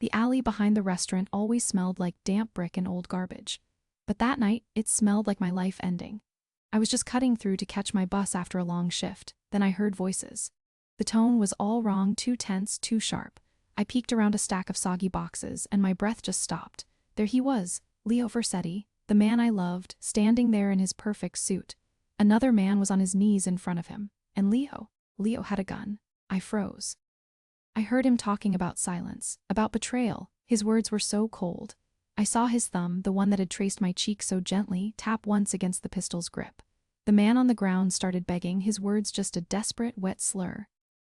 The alley behind the restaurant always smelled like damp brick and old garbage. But that night, it smelled like my life ending. I was just cutting through to catch my bus after a long shift. Then I heard voices. The tone was all wrong, too tense, too sharp. I peeked around a stack of soggy boxes, and my breath just stopped. There he was, Leo Versetti, the man I loved, standing there in his perfect suit. Another man was on his knees in front of him. And Leo had a gun. I froze. I heard him talking about silence, about betrayal. His words were so cold. I saw his thumb, the one that had traced my cheek so gently, tap once against the pistol's grip. The man on the ground started begging, his words just a desperate, wet slur.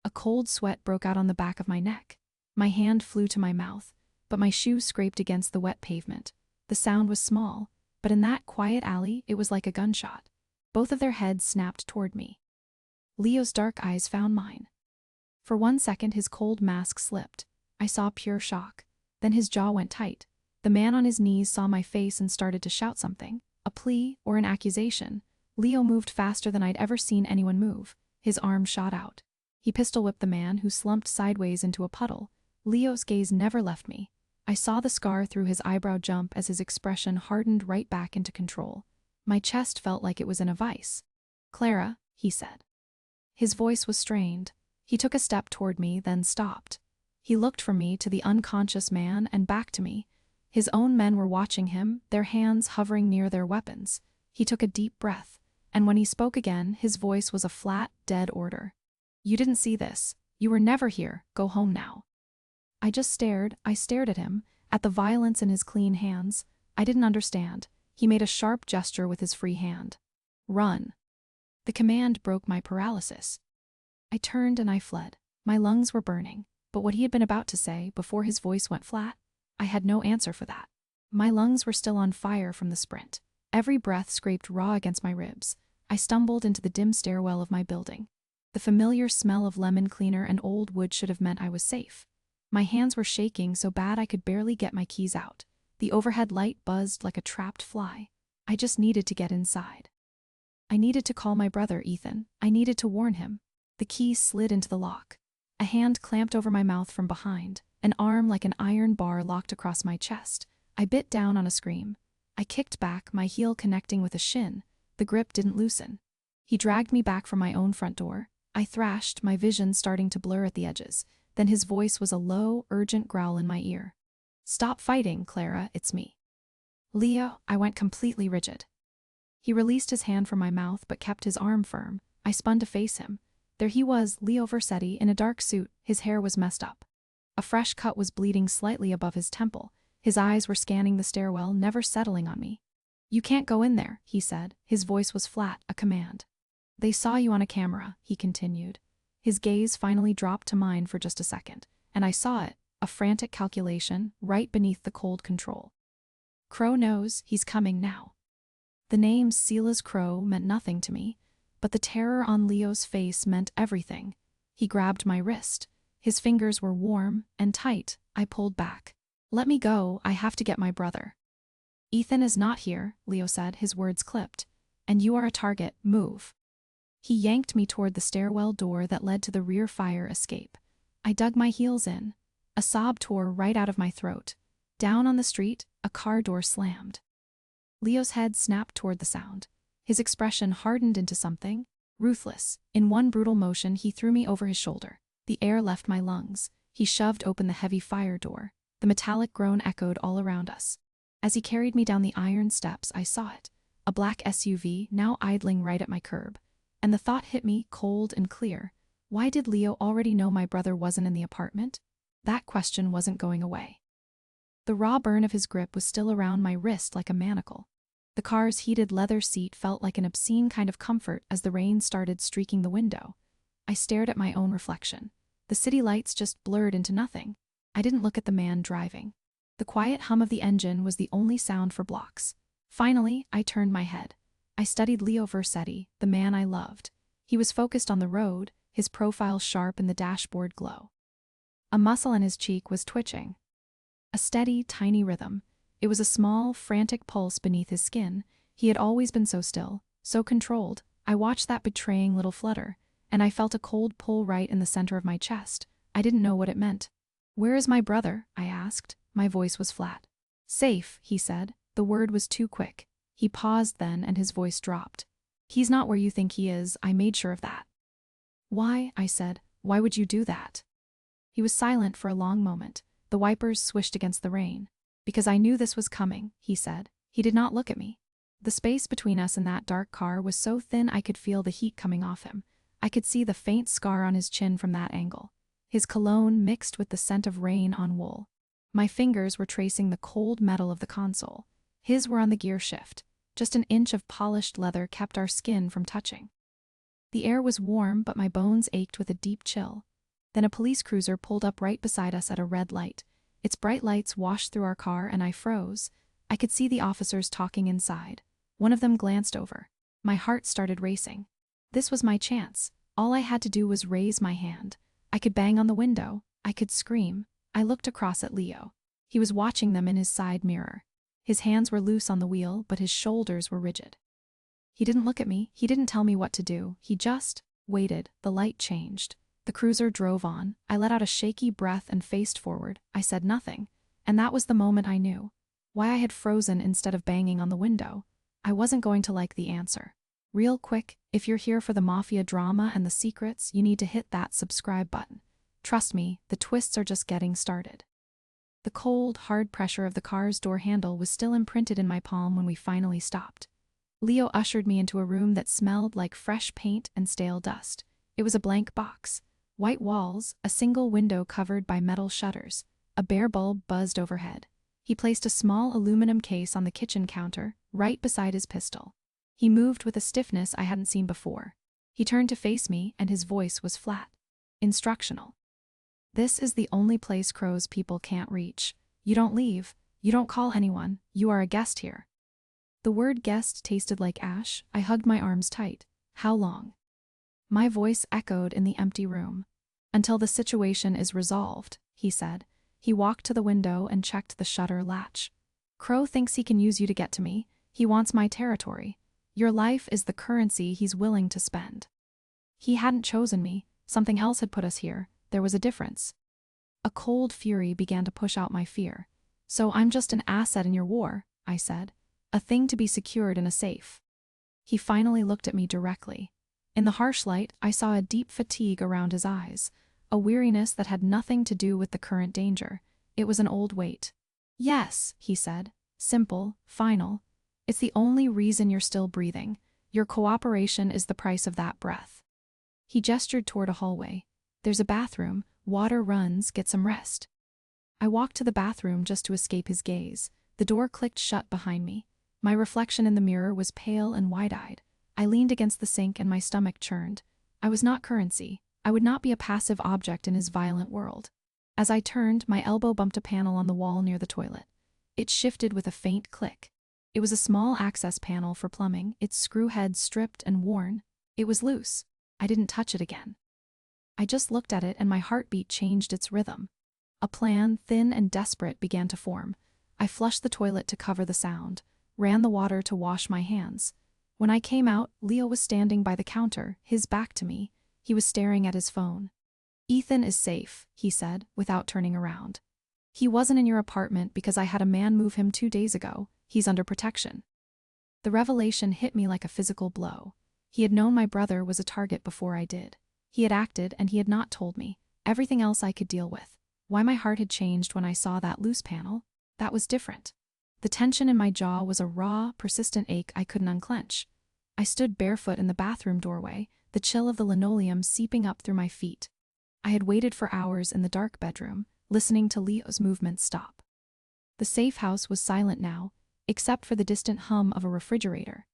A cold sweat broke out on the back of my neck. My hand flew to my mouth, but my shoe scraped against the wet pavement. The sound was small, but in that quiet alley, it was like a gunshot. Both of their heads snapped toward me. Leo's dark eyes found mine. For 1 second, his cold mask slipped. I saw pure shock. Then his jaw went tight. The man on his knees saw my face and started to shout something, a plea or an accusation. Leo moved faster than I'd ever seen anyone move. His arm shot out. He pistol-whipped the man, who slumped sideways into a puddle. Leo's gaze never left me. I saw the scar through his eyebrow jump as his expression hardened right back into control. My chest felt like it was in a vice. "Clara," he said. His voice was strained. He took a step toward me, then stopped. He looked from me to the unconscious man and back to me. His own men were watching him, their hands hovering near their weapons. He took a deep breath, and when he spoke again, his voice was a flat, dead order. "You didn't see this. You were never here. Go home now." I just stared. I stared at him, at the violence in his clean hands. I didn't understand. He made a sharp gesture with his free hand. "Run." The command broke my paralysis. I turned and I fled. My lungs were burning, but what he had been about to say, before his voice went flat, I had no answer for that. My lungs were still on fire from the sprint. Every breath scraped raw against my ribs. I stumbled into the dim stairwell of my building. The familiar smell of lemon cleaner and old wood should have meant I was safe. My hands were shaking so bad I could barely get my keys out. The overhead light buzzed like a trapped fly. I just needed to get inside. I needed to call my brother, Ethan. I needed to warn him. The key slid into the lock. A hand clamped over my mouth from behind. An arm like an iron bar locked across my chest. I bit down on a scream. I kicked back, my heel connecting with a shin. The grip didn't loosen. He dragged me back from my own front door. I thrashed, my vision starting to blur at the edges. Then his voice was a low, urgent growl in my ear. "Stop fighting, Clara, it's me." "Leo," I went completely rigid. He released his hand from my mouth but kept his arm firm. I spun to face him. There he was, Leo Versetti, in a dark suit. His hair was messed up. A fresh cut was bleeding slightly above his temple. His eyes were scanning the stairwell, never settling on me. "You can't go in there," he said. His voice was flat, a command. "They saw you on a camera," he continued. His gaze finally dropped to mine for just a second, and I saw it, a frantic calculation, right beneath the cold control. "Crow knows he's coming now." The name Silas Crow meant nothing to me, but the terror on Leo's face meant everything. He grabbed my wrist. His fingers were warm and tight. I pulled back. "Let me go, I have to get my brother." "Ethan is not here," Leo said, his words clipped. "And you are a target, move." He yanked me toward the stairwell door that led to the rear fire escape. I dug my heels in. A sob tore right out of my throat. Down on the street, a car door slammed. Leo's head snapped toward the sound. His expression hardened into something ruthless. In one brutal motion, he threw me over his shoulder. The air left my lungs. He shoved open the heavy fire door. The metallic groan echoed all around us. As he carried me down the iron steps, I saw it. A black SUV, now idling right at my curb. And the thought hit me, cold and clear. Why did Leo already know my brother wasn't in the apartment? That question wasn't going away. The raw burn of his grip was still around my wrist like a manacle. The car's heated leather seat felt like an obscene kind of comfort as the rain started streaking the window. I stared at my own reflection. The city lights just blurred into nothing. I didn't look at the man driving. The quiet hum of the engine was the only sound for blocks. Finally, I turned my head. I studied Leo Versetti, the man I loved. He was focused on the road, his profile sharp in the dashboard glow. A muscle in his cheek was twitching. A steady, tiny rhythm. It was a small, frantic pulse beneath his skin. He had always been so still, so controlled. I watched that betraying little flutter, and I felt a cold pull right in the center of my chest. I didn't know what it meant. "Where is my brother?" I asked. asked. My voice was flat. Safe, he said. The word was too quick. He paused then and his voice dropped. He's not where you think he is, I made sure of that. Why, I said, why would you do that? He was silent for a long moment. The wipers swished against the rain. Because I knew this was coming, he said. He did not look at me. The space between us and that dark car was so thin I could feel the heat coming off him. I could see the faint scar on his chin from that angle. His cologne mixed with the scent of rain on wool. My fingers were tracing the cold metal of the console. His were on the gear shift. Just an inch of polished leather kept our skin from touching. The air was warm, but my bones ached with a deep chill. Then a police cruiser pulled up right beside us at a red light. Its bright lights washed through our car and I froze. I could see the officers talking inside. One of them glanced over. My heart started racing. This was my chance. All I had to do was raise my hand. I could bang on the window. I could scream. I looked across at Leo. He was watching them in his side mirror. His hands were loose on the wheel, but his shoulders were rigid. He didn't look at me. He didn't tell me what to do. He just waited. The light changed. The cruiser drove on. I let out a shaky breath and faced forward. I said nothing. And that was the moment I knew why I had frozen instead of banging on the window. I wasn't going to like the answer. Real quick, if you're here for the Mafia drama and the secrets, you need to hit that subscribe button. Trust me, the twists are just getting started. The cold, hard pressure of the car's door handle was still imprinted in my palm when we finally stopped. Leo ushered me into a room that smelled like fresh paint and stale dust. It was a blank box. White walls, a single window covered by metal shutters. A bare bulb buzzed overhead. He placed a small aluminum case on the kitchen counter, right beside his pistol. He moved with a stiffness I hadn't seen before. He turned to face me, and his voice was flat. Instructional. This is the only place Crow's people can't reach. You don't leave. You don't call anyone. You are a guest here. The word guest tasted like ash. I hugged my arms tight. How long? My voice echoed in the empty room. Until the situation is resolved, he said. He walked to the window and checked the shutter latch. Crow thinks he can use you to get to me. He wants my territory. Your life is the currency he's willing to spend. He hadn't chosen me. Something else had put us here. There was a difference. A cold fury began to push out my fear. So I'm just an asset in your war, I said. A thing to be secured in a safe. He finally looked at me directly. In the harsh light, I saw a deep fatigue around his eyes. A weariness that had nothing to do with the current danger. It was an old weight. Yes, he said. Simple, final. It's the only reason you're still breathing. Your cooperation is the price of that breath. He gestured toward a hallway. There's a bathroom. Water runs. Get some rest. I walked to the bathroom just to escape his gaze. The door clicked shut behind me. My reflection in the mirror was pale and wide-eyed. I leaned against the sink and my stomach churned. I was not currency. I would not be a passive object in his violent world. As I turned, my elbow bumped a panel on the wall near the toilet. It shifted with a faint click. It was a small access panel for plumbing, its screw head stripped and worn. It was loose. I didn't touch it again. I just looked at it and my heartbeat changed its rhythm. A plan, thin and desperate, began to form. I flushed the toilet to cover the sound, ran the water to wash my hands. When I came out, Leo was standing by the counter, his back to me. He was staring at his phone. Ethan is safe, he said, without turning around. He wasn't in your apartment because I had a man move him 2 days ago. He's under protection. The revelation hit me like a physical blow. He had known my brother was a target before I did. He had acted and he had not told me. Everything else I could deal with. Why my heart had changed when I saw that loose panel? That was different. The tension in my jaw was a raw, persistent ache I couldn't unclench. I stood barefoot in the bathroom doorway, the chill of the linoleum seeping up through my feet. I had waited for hours in the dark bedroom, listening to Leo's movements stop. The safe house was silent now, except for the distant hum of a refrigerator.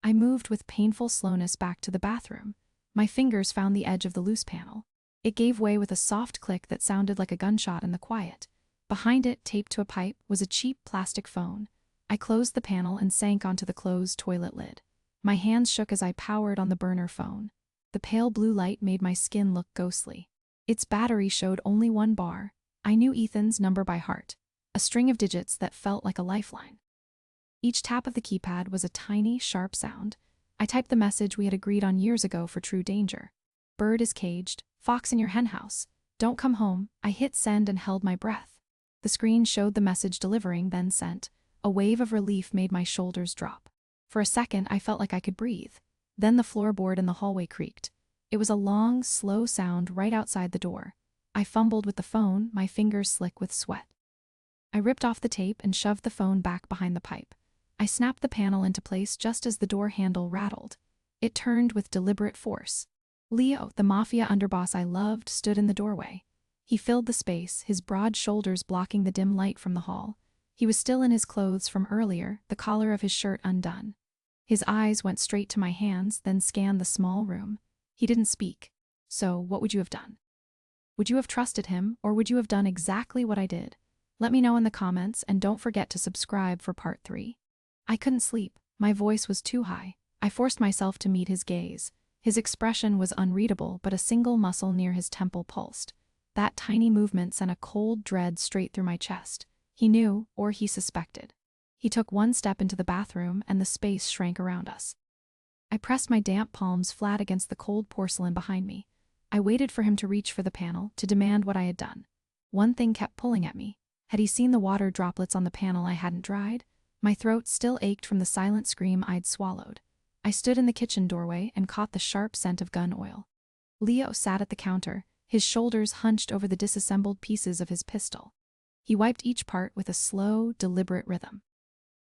I moved with painful slowness back to the bathroom. My fingers found the edge of the loose panel. It gave way with a soft click that sounded like a gunshot in the quiet. Behind it, taped to a pipe, was a cheap plastic phone. I closed the panel and sank onto the closed toilet lid. My hands shook as I powered on the burner phone. The pale blue light made my skin look ghostly. Its battery showed only 1 bar. I knew Ethan's number by heart, a string of digits that felt like a lifeline. Each tap of the keypad was a tiny, sharp sound. I typed the message we had agreed on years ago for true danger. Bird is caged, fox in your henhouse. Don't come home. I hit send and held my breath. The screen showed the message delivering, then sent. A wave of relief made my shoulders drop. For a second, I felt like I could breathe. Then the floorboard in the hallway creaked. It was a long, slow sound right outside the door. I fumbled with the phone, my fingers slick with sweat. I ripped off the tape and shoved the phone back behind the pipe. I snapped the panel into place just as the door handle rattled. It turned with deliberate force. Leo, the Mafia underboss I loved, stood in the doorway. He filled the space, his broad shoulders blocking the dim light from the hall. He was still in his clothes from earlier, the collar of his shirt undone. His eyes went straight to my hands, then scanned the small room. He didn't speak. So, what would you have done? Would you have trusted him, or would you have done exactly what I did? Let me know in the comments, and don't forget to subscribe for part 3. I couldn't sleep. My voice was too high. I forced myself to meet his gaze. His expression was unreadable, but a single muscle near his temple pulsed. That tiny movement sent a cold dread straight through my chest. He knew, or he suspected. He took one step into the bathroom, and the space shrank around us. I pressed my damp palms flat against the cold porcelain behind me. I waited for him to reach for the panel, to demand what I had done. One thing kept pulling at me. Had he seen the water droplets on the panel I hadn't dried? My throat still ached from the silent scream I'd swallowed. I stood in the kitchen doorway and caught the sharp scent of gun oil. Leo sat at the counter, his shoulders hunched over the disassembled pieces of his pistol. He wiped each part with a slow, deliberate rhythm.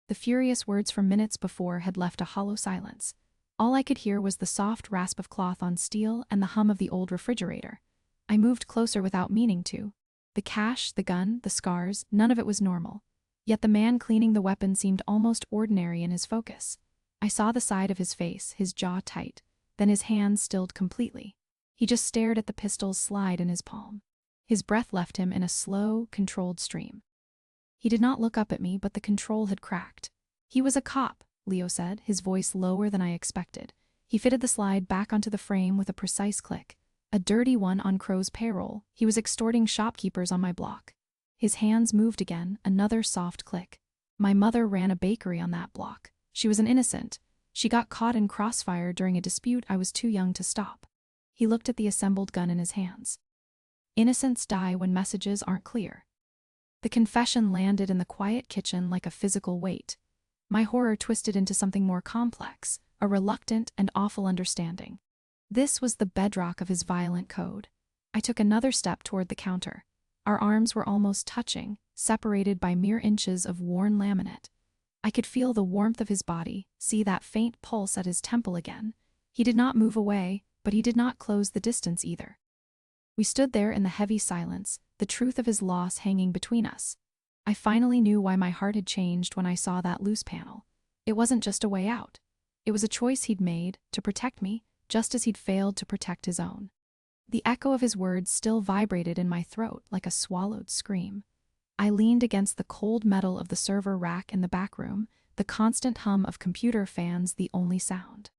The furious words from minutes before had left a hollow silence. All I could hear was the soft rasp of cloth on steel and the hum of the old refrigerator. I moved closer without meaning to. The cash, the gun, the scars, none of it was normal. Yet the man cleaning the weapon seemed almost ordinary in his focus. I saw the side of his face, his jaw tight, then his hands stilled completely. He just stared at the pistol's slide in his palm. His breath left him in a slow, controlled stream. He did not look up at me, but the control had cracked. "He was a cop," Leo said, his voice lower than I expected. He fitted the slide back onto the frame with a precise click. A dirty one on Crow's payroll. He was extorting shopkeepers on my block. His hands moved again, another soft click. My mother ran a bakery on that block. She was an innocent. She got caught in crossfire during a dispute I was too young to stop. He looked at the assembled gun in his hands. Innocents die when messages aren't clear. The confession landed in the quiet kitchen like a physical weight. My horror twisted into something more complex, a reluctant and awful understanding. This was the bedrock of his violent code. I took another step toward the counter. Our arms were almost touching, separated by mere inches of worn laminate. I could feel the warmth of his body, see that faint pulse at his temple again. He did not move away, but he did not close the distance either. We stood there in the heavy silence, the truth of his loss hanging between us. I finally knew why my heart had changed when I saw that loose panel. It wasn't just a way out. It was a choice he'd made to protect me, just as he'd failed to protect his own. The echo of his words still vibrated in my throat like a swallowed scream. I leaned against the cold metal of the server rack in the back room, the constant hum of computer fans the only sound.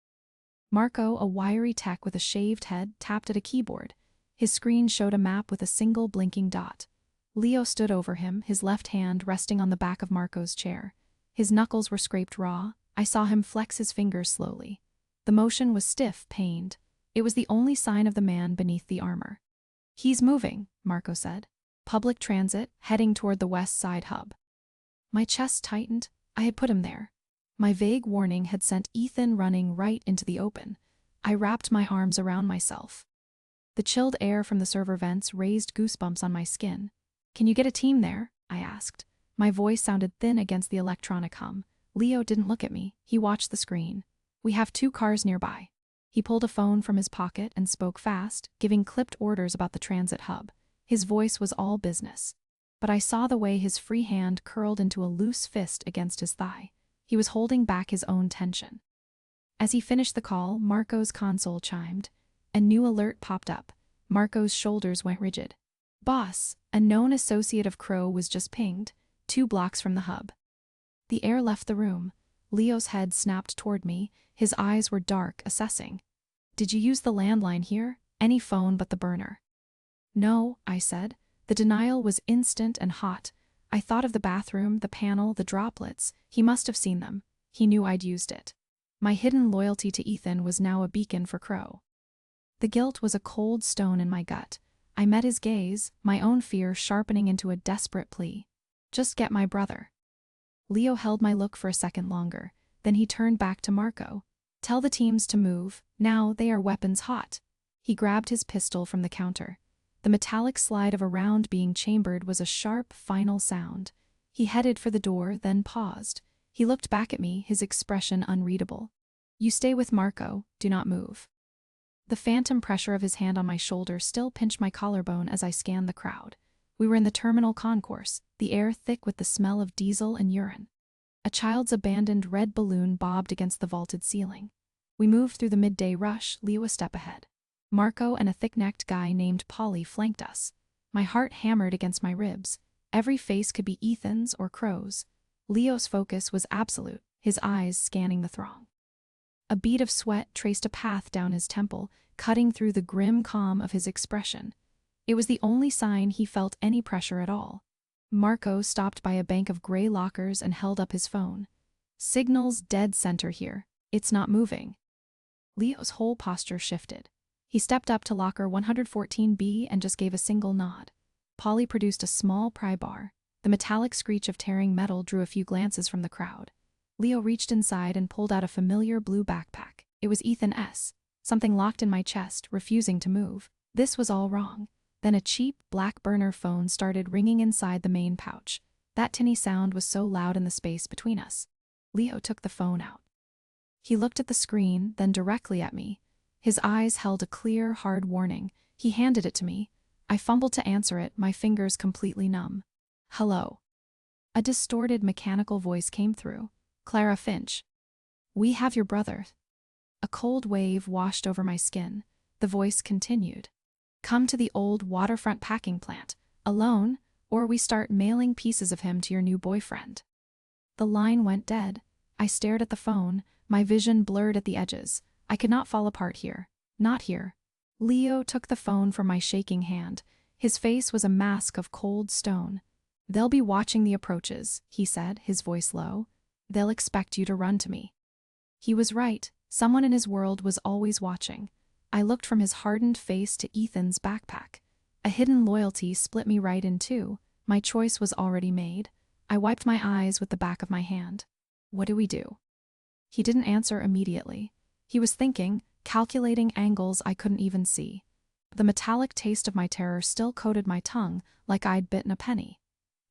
Marco, a wiry tech with a shaved head, tapped at a keyboard. His screen showed a map with a single blinking dot. Leo stood over him, his left hand resting on the back of Marco's chair. His knuckles were scraped raw. I saw him flex his fingers slowly. The motion was stiff, pained. It was the only sign of the man beneath the armor. "He's moving," Marco said. "Public transit, heading toward the west side hub." My chest tightened. I had put him there. My vague warning had sent Ethan running right into the open. I wrapped my arms around myself. The chilled air from the server vents raised goosebumps on my skin. "Can you get a team there?" I asked. My voice sounded thin against the electronic hum. Leo didn't look at me. He watched the screen. "We have 2 cars nearby." He pulled a phone from his pocket and spoke fast, giving clipped orders about the transit hub. His voice was all business. But I saw the way his free hand curled into a loose fist against his thigh. He was holding back his own tension. As he finished the call, Marco's console chimed. A new alert popped up. Marco's shoulders went rigid. "Boss, a known associate of Crow was just pinged, 2 blocks from the hub." The air left the room. Leo's head snapped toward me. His eyes were dark, assessing. "Did you use the landline here? Any phone but the burner?" "No," I said. The denial was instant and hot. I thought of the bathroom, the panel, the droplets. He must have seen them. He knew I'd used it. My hidden loyalty to Ethan was now a beacon for Crow. The guilt was a cold stone in my gut. I met his gaze, my own fear sharpening into a desperate plea. Just get my brother. Leo held my look for a second longer, then he turned back to Marco. Tell the teams to move, now they are weapons hot. He grabbed his pistol from the counter. The metallic slide of a round being chambered was a sharp, final sound. He headed for the door, then paused. He looked back at me, his expression unreadable. You stay with Marco, do not move. The phantom pressure of his hand on my shoulder still pinched my collarbone as I scanned the crowd. We were in the terminal concourse, the air thick with the smell of diesel and urine. A child's abandoned red balloon bobbed against the vaulted ceiling. We moved through the midday rush, Leo a step ahead. Marco and a thick-necked guy named Polly flanked us. My heart hammered against my ribs. Every face could be Ethan's or Crow's. Leo's focus was absolute, his eyes scanning the throng. A bead of sweat traced a path down his temple, cutting through the grim calm of his expression. It was the only sign he felt any pressure at all. Marco stopped by a bank of gray lockers and held up his phone. Signal's dead center here. It's not moving. Leo's whole posture shifted. He stepped up to locker 114B and just gave a single nod. Polly produced a small pry bar. The metallic screech of tearing metal drew a few glances from the crowd. Leo reached inside and pulled out a familiar blue backpack. It was Ethan S. Something locked in my chest, refusing to move. This was all wrong. Then a cheap, black burner phone started ringing inside the main pouch. That tinny sound was so loud in the space between us. Leo took the phone out. He looked at the screen, then directly at me. His eyes held a clear, hard warning. He handed it to me. I fumbled to answer it, my fingers completely numb. Hello. A distorted, mechanical voice came through. Clara Finch. We have your brother. A cold wave washed over my skin. The voice continued. Come to the old waterfront packing plant, alone, or we start mailing pieces of him to your new boyfriend. The line went dead. I stared at the phone, my vision blurred at the edges. I could not fall apart here. Not here. Leo took the phone from my shaking hand. His face was a mask of cold stone. They'll be watching the approaches, he said, his voice low. They'll expect you to run to me. He was right. Someone in his world was always watching. I looked from his hardened face to Ethan's backpack. A hidden loyalty split me right in two. My choice was already made. I wiped my eyes with the back of my hand. What do we do? He didn't answer immediately. He was thinking, calculating angles I couldn't even see. The metallic taste of my terror still coated my tongue like I'd bitten a penny.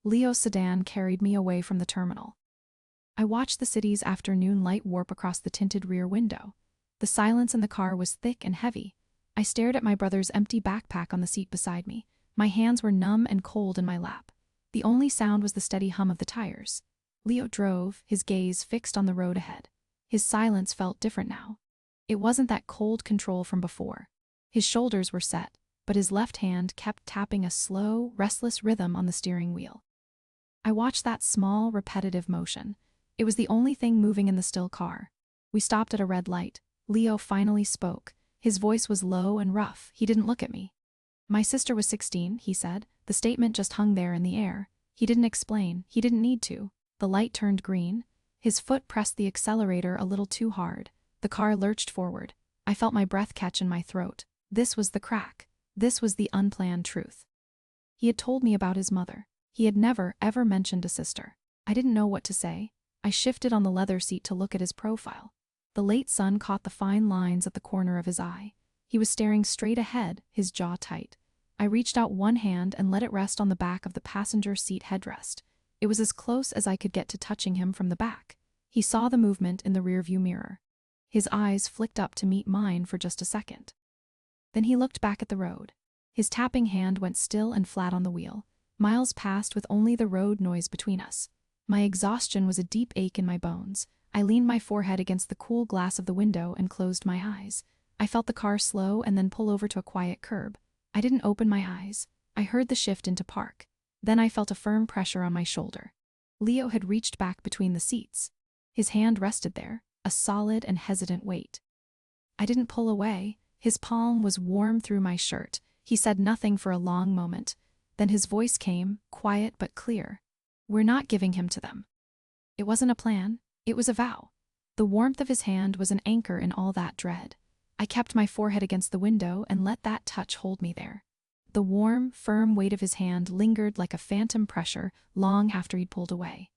Leo's sedan carried me away from the terminal. I watched the city's afternoon light warp across the tinted rear window. The silence in the car was thick and heavy. I stared at my brother's empty backpack on the seat beside me. My hands were numb and cold in my lap. The only sound was the steady hum of the tires. Leo drove, his gaze fixed on the road ahead. His silence felt different now. It wasn't that cold control from before. His shoulders were set, but his left hand kept tapping a slow, restless rhythm on the steering wheel. I watched that small, repetitive motion. It was the only thing moving in the still car. We stopped at a red light. Leo finally spoke. His voice was low and rough. He didn't look at me. My sister was 16, he said. The statement just hung there in the air. He didn't explain. He didn't need to. The light turned green. His foot pressed the accelerator a little too hard. The car lurched forward. I felt my breath catch in my throat. This was the crack. This was the unplanned truth. He had told me about his mother. He had never, ever mentioned a sister. I didn't know what to say. I shifted on the leather seat to look at his profile. The late sun caught the fine lines at the corner of his eye. He was staring straight ahead, his jaw tight. I reached out one hand and let it rest on the back of the passenger seat headrest. It was as close as I could get to touching him from the back. He saw the movement in the rearview mirror. His eyes flicked up to meet mine for just a second. Then he looked back at the road. His tapping hand went still and flat on the wheel. Miles passed with only the road noise between us. My exhaustion was a deep ache in my bones. I leaned my forehead against the cool glass of the window and closed my eyes. I felt the car slow and then pull over to a quiet curb. I didn't open my eyes. I heard the shift into park. Then I felt a firm pressure on my shoulder. Leo had reached back between the seats. His hand rested there, a solid and hesitant weight. I didn't pull away. His palm was warm through my shirt. He said nothing for a long moment. Then his voice came, quiet but clear. We're not giving him to them. It wasn't a plan. It was a vow. The warmth of his hand was an anchor in all that dread. I kept my forehead against the window and let that touch hold me there. The warm, firm weight of his hand lingered like a phantom pressure long after he'd pulled away.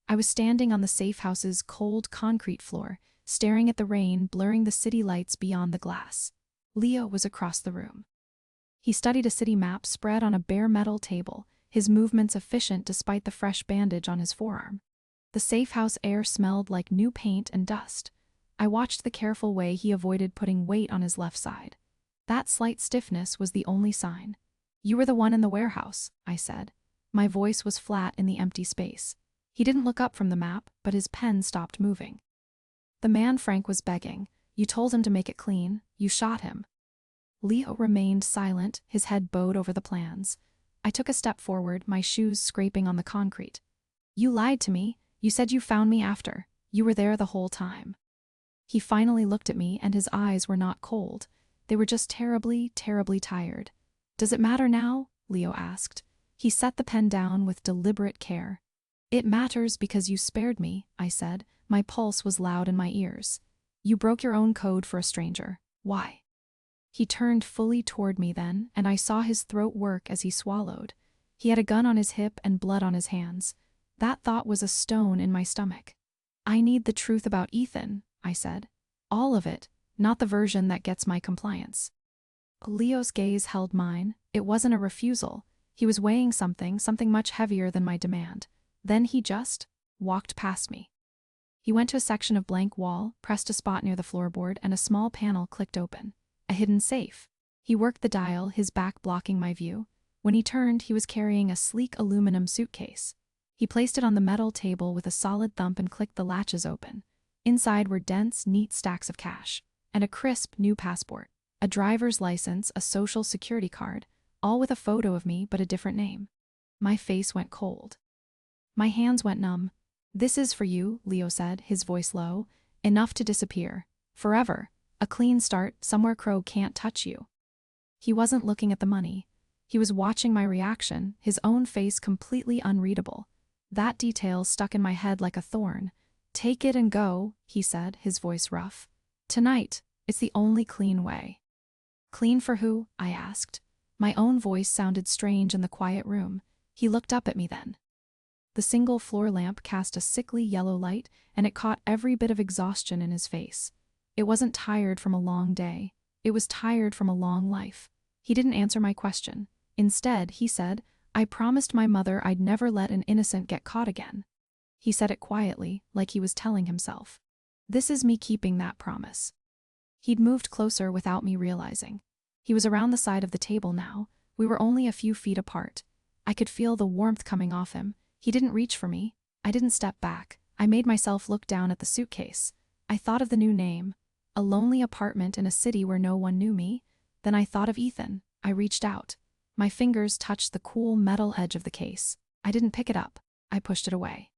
I was standing on the safe house's cold concrete floor, staring at the rain blurring the city lights beyond the glass. Leo was across the room. He studied a city map spread on a bare metal table, his movements efficient despite the fresh bandage on his forearm. The safe house air smelled like new paint and dust. I watched the careful way he avoided putting weight on his left side. That slight stiffness was the only sign. "You were the one in the warehouse," I said. My voice was flat in the empty space. He didn't look up from the map, but his pen stopped moving. "The man Frank was begging. You told him to make it clean. You shot him." Leo remained silent, his head bowed over the plans. I took a step forward, my shoes scraping on the concrete. "You lied to me. You said you found me after. You were there the whole time." He finally looked at me, and his eyes were not cold. They were just terribly, terribly tired. "Does it matter now?" Leo asked. He set the pen down with deliberate care. "It matters because you spared me," I said. My pulse was loud in my ears. "You broke your own code for a stranger. Why?" He turned fully toward me then, and I saw his throat work as he swallowed. He had a gun on his hip and blood on his hands. That thought was a stone in my stomach. "I need the truth about Ethan," I said. "All of it, not the version that gets my compliance." Leo's gaze held mine. It wasn't a refusal. He was weighing something much heavier than my demand. Then he just walked past me. He went to a section of blank wall, pressed a spot near the floorboard, and a small panel clicked open. A hidden safe. He worked the dial, his back blocking my view. When he turned, he was carrying a sleek aluminum suitcase. He placed it on the metal table with a solid thump and clicked the latches open. Inside were dense, neat stacks of cash, and a crisp new passport, a driver's license, a social security card, all with a photo of me but a different name. My face went cold. My hands went numb. "This is for you," Leo said, his voice low. "Enough to disappear. Forever. A clean start, somewhere Crow can't touch you." He wasn't looking at the money. He was watching my reaction, his own face completely unreadable. That detail stuck in my head like a thorn. "Take it and go," he said, his voice rough. "Tonight. It's the only clean way." "Clean for who?" I asked. My own voice sounded strange in the quiet room. He looked up at me then. The single floor lamp cast a sickly yellow light, and it caught every bit of exhaustion in his face. It wasn't tired from a long day. It was tired from a long life. He didn't answer my question. Instead, he said, "I promised my mother I'd never let an innocent get caught again." He said it quietly, like he was telling himself. "This is me keeping that promise." He'd moved closer without me realizing. He was around the side of the table now. We were only a few feet apart. I could feel the warmth coming off him. He didn't reach for me. I didn't step back. I made myself look down at the suitcase. I thought of the new name. A lonely apartment in a city where no one knew me. Then I thought of Ethan. I reached out. My fingers touched the cool metal edge of the case. I didn't pick it up. I pushed it away.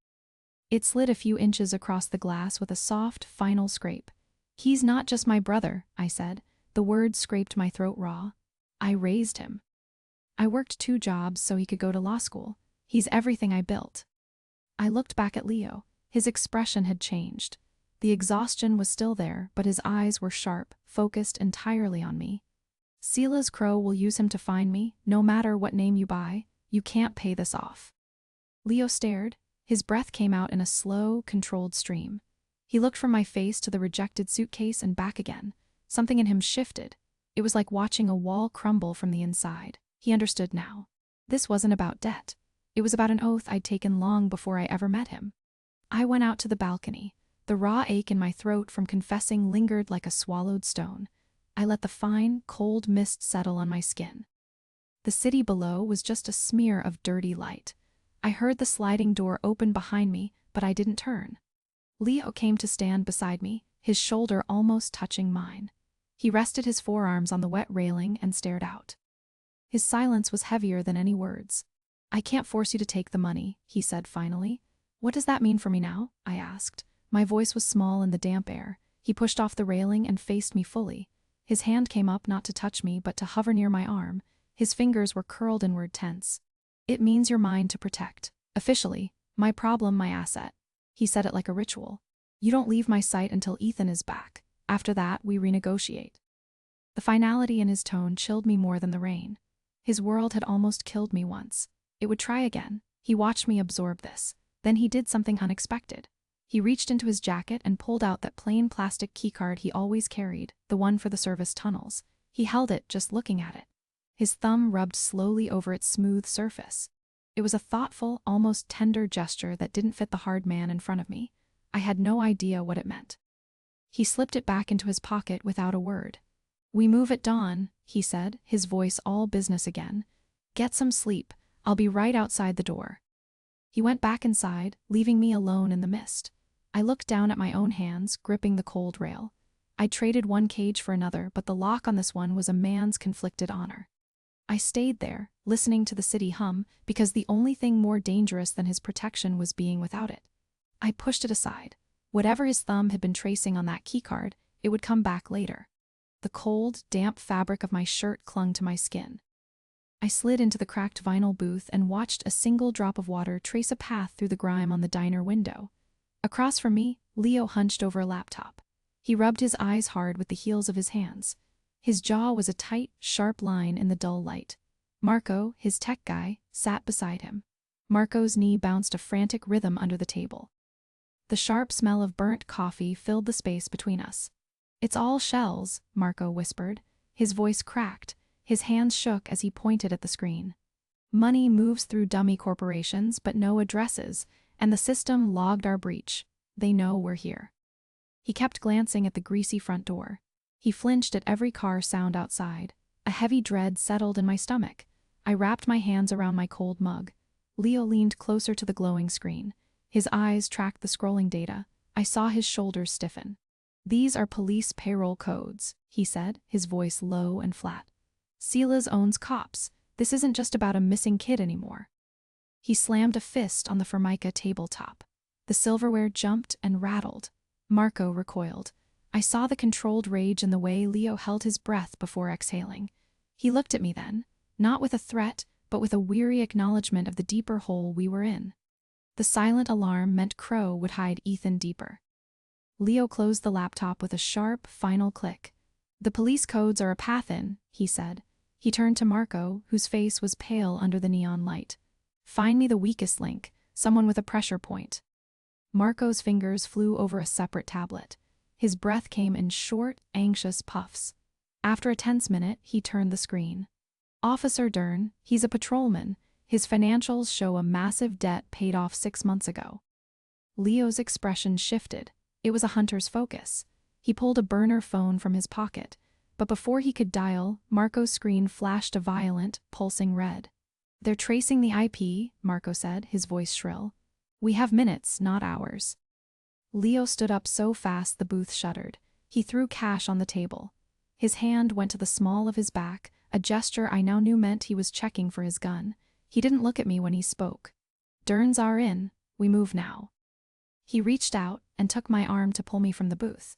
It slid a few inches across the glass with a soft, final scrape. "He's not just my brother," I said. The words scraped my throat raw. "I raised him. I worked 2 jobs so he could go to law school. He's everything I built." I looked back at Leo. His expression had changed. The exhaustion was still there, but his eyes were sharp, focused entirely on me. "Sila's Crow will use him to find me, no matter what name you buy. You can't pay this off." Leo stared. His breath came out in a slow, controlled stream. He looked from my face to the rejected suitcase and back again. Something in him shifted. It was like watching a wall crumble from the inside. He understood now. This wasn't about debt. It was about an oath I'd taken long before I ever met him. I went out to the balcony. The raw ache in my throat from confessing lingered like a swallowed stone. I let the fine, cold mist settle on my skin. The city below was just a smear of dirty light. I heard the sliding door open behind me, but I didn't turn. Leo came to stand beside me, his shoulder almost touching mine. He rested his forearms on the wet railing and stared out. His silence was heavier than any words. "I can't force you to take the money," he said finally. "What does that mean for me now?" I asked. My voice was small in the damp air. He pushed off the railing and faced me fully. His hand came up not to touch me but to hover near my arm. His fingers were curled inward, tense. "It means you're mine to protect. Officially, my problem, my asset." He said it like a ritual. "You don't leave my sight until Ethan is back. After that, we renegotiate." The finality in his tone chilled me more than the rain. His world had almost killed me once. It would try again. He watched me absorb this. Then he did something unexpected. He reached into his jacket and pulled out that plain plastic keycard he always carried, the one for the service tunnels. He held it, just looking at it. His thumb rubbed slowly over its smooth surface. It was a thoughtful, almost tender gesture that didn't fit the hard man in front of me. I had no idea what it meant. He slipped it back into his pocket without a word. "We move at dawn," he said, his voice all business again. "Get some sleep. I'll be right outside the door." He went back inside, leaving me alone in the mist. I looked down at my own hands, gripping the cold rail. I traded one cage for another, but the lock on this one was a man's conflicted honor. I stayed there, listening to the city hum, because the only thing more dangerous than his protection was being without it. I pushed it aside. Whatever his thumb had been tracing on that keycard, it would come back later. The cold, damp fabric of my shirt clung to my skin. I slid into the cracked vinyl booth and watched a single drop of water trace a path through the grime on the diner window. Across from me, Leo hunched over a laptop. He rubbed his eyes hard with the heels of his hands. His jaw was a tight, sharp line in the dull light. Marco, his tech guy, sat beside him. Marco's knee bounced a frantic rhythm under the table. The sharp smell of burnt coffee filled the space between us. "It's all shells," Marco whispered. His voice cracked. His hands shook as he pointed at the screen. "Money moves through dummy corporations, but no addresses, and the system logged our breach. They know we're here." He kept glancing at the greasy front door. He flinched at every car sound outside. A heavy dread settled in my stomach. I wrapped my hands around my cold mug. Leo leaned closer to the glowing screen. His eyes tracked the scrolling data. I saw his shoulders stiffen. "These are police payroll codes," he said, his voice low and flat. "Silas owns cops. This isn't just about a missing kid anymore." He slammed a fist on the Formica tabletop. The silverware jumped and rattled. Marco recoiled. I saw the controlled rage in the way Leo held his breath before exhaling. He looked at me then, not with a threat, but with a weary acknowledgement of the deeper hole we were in. The silent alarm meant Crow would hide Ethan deeper. Leo closed the laptop with a sharp, final click. "The police codes are a path in," he said. He turned to Marco, whose face was pale under the neon light. "Find me the weakest link, someone with a pressure point." Marco's fingers flew over a separate tablet. His breath came in short, anxious puffs. After a tense minute, he turned the screen. "Officer Dern, he's a patrolman. His financials show a massive debt paid off 6 months ago." Leo's expression shifted. It was a hunter's focus. He pulled a burner phone from his pocket, but before he could dial, Marco's screen flashed a violent, pulsing red. "They're tracing the IP," Marco said, his voice shrill. "We have minutes, not hours." Leo stood up so fast the booth shuddered. He threw cash on the table. His hand went to the small of his back, a gesture I now knew meant he was checking for his gun. He didn't look at me when he spoke. "Derns are in. We move now." He reached out and took my arm to pull me from the booth.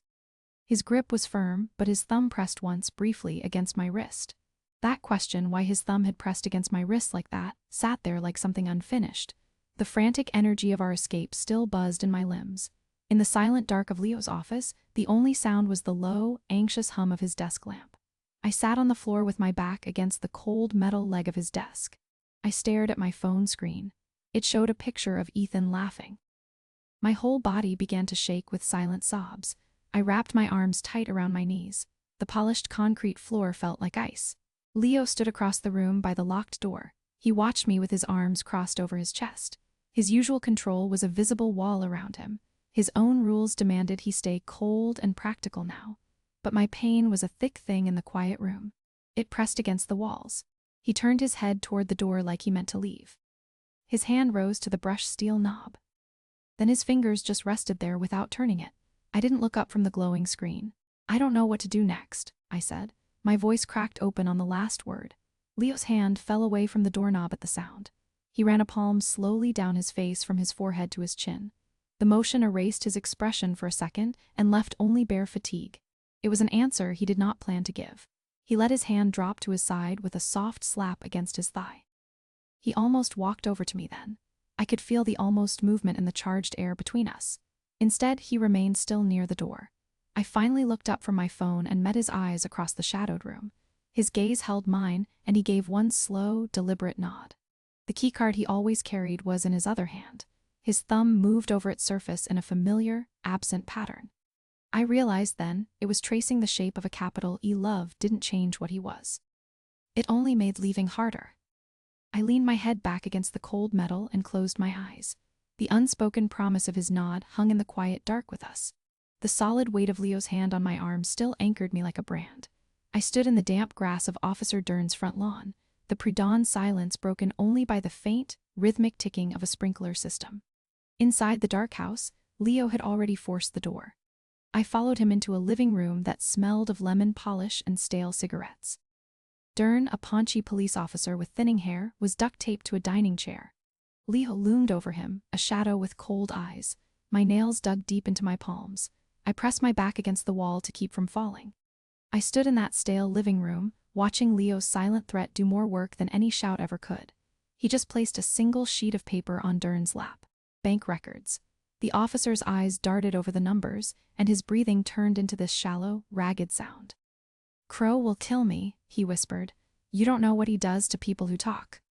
His grip was firm, but his thumb pressed once, briefly, against my wrist. That question, why his thumb had pressed against my wrist like that, sat there like something unfinished. The frantic energy of our escape still buzzed in my limbs. In the silent dark of Leo's office, the only sound was the low, anxious hum of his desk lamp. I sat on the floor with my back against the cold metal leg of his desk. I stared at my phone screen. It showed a picture of Ethan laughing. My whole body began to shake with silent sobs. I wrapped my arms tight around my knees. The polished concrete floor felt like ice. Leo stood across the room by the locked door. He watched me with his arms crossed over his chest. His usual control was a visible wall around him. His own rules demanded he stay cold and practical now. But my pain was a thick thing in the quiet room. It pressed against the walls. He turned his head toward the door like he meant to leave. His hand rose to the brushed steel knob. Then his fingers just rested there without turning it. I didn't look up from the glowing screen. "I don't know what to do next," I said. My voice cracked open on the last word. Leo's hand fell away from the doorknob at the sound. He ran a palm slowly down his face from his forehead to his chin. The motion erased his expression for a second and left only bare fatigue. It was an answer he did not plan to give. He let his hand drop to his side with a soft slap against his thigh. He almost walked over to me then. I could feel the almost movement in the charged air between us. Instead, he remained still near the door. I finally looked up from my phone and met his eyes across the shadowed room. His gaze held mine, and he gave one slow, deliberate nod. The keycard he always carried was in his other hand. His thumb moved over its surface in a familiar, absent pattern. I realized then it was tracing the shape of a capital E. Love didn't change what he was. It only made leaving harder. I leaned my head back against the cold metal and closed my eyes. The unspoken promise of his nod hung in the quiet dark with us. The solid weight of Leo's hand on my arm still anchored me like a brand. I stood in the damp grass of Officer Dern's front lawn, the pre-dawn silence broken only by the faint, rhythmic ticking of a sprinkler system. Inside the dark house, Leo had already forced the door. I followed him into a living room that smelled of lemon polish and stale cigarettes. Dern, a paunchy police officer with thinning hair, was duct-taped to a dining chair. Leo loomed over him, a shadow with cold eyes. My nails dug deep into my palms. I pressed my back against the wall to keep from falling. I stood in that stale living room, watching Leo's silent threat do more work than any shout ever could. He just placed a single sheet of paper on Dern's lap. Bank records. The officer's eyes darted over the numbers, and his breathing turned into this shallow, ragged sound. "Crow will kill me," he whispered. "You don't know what he does to people who talk."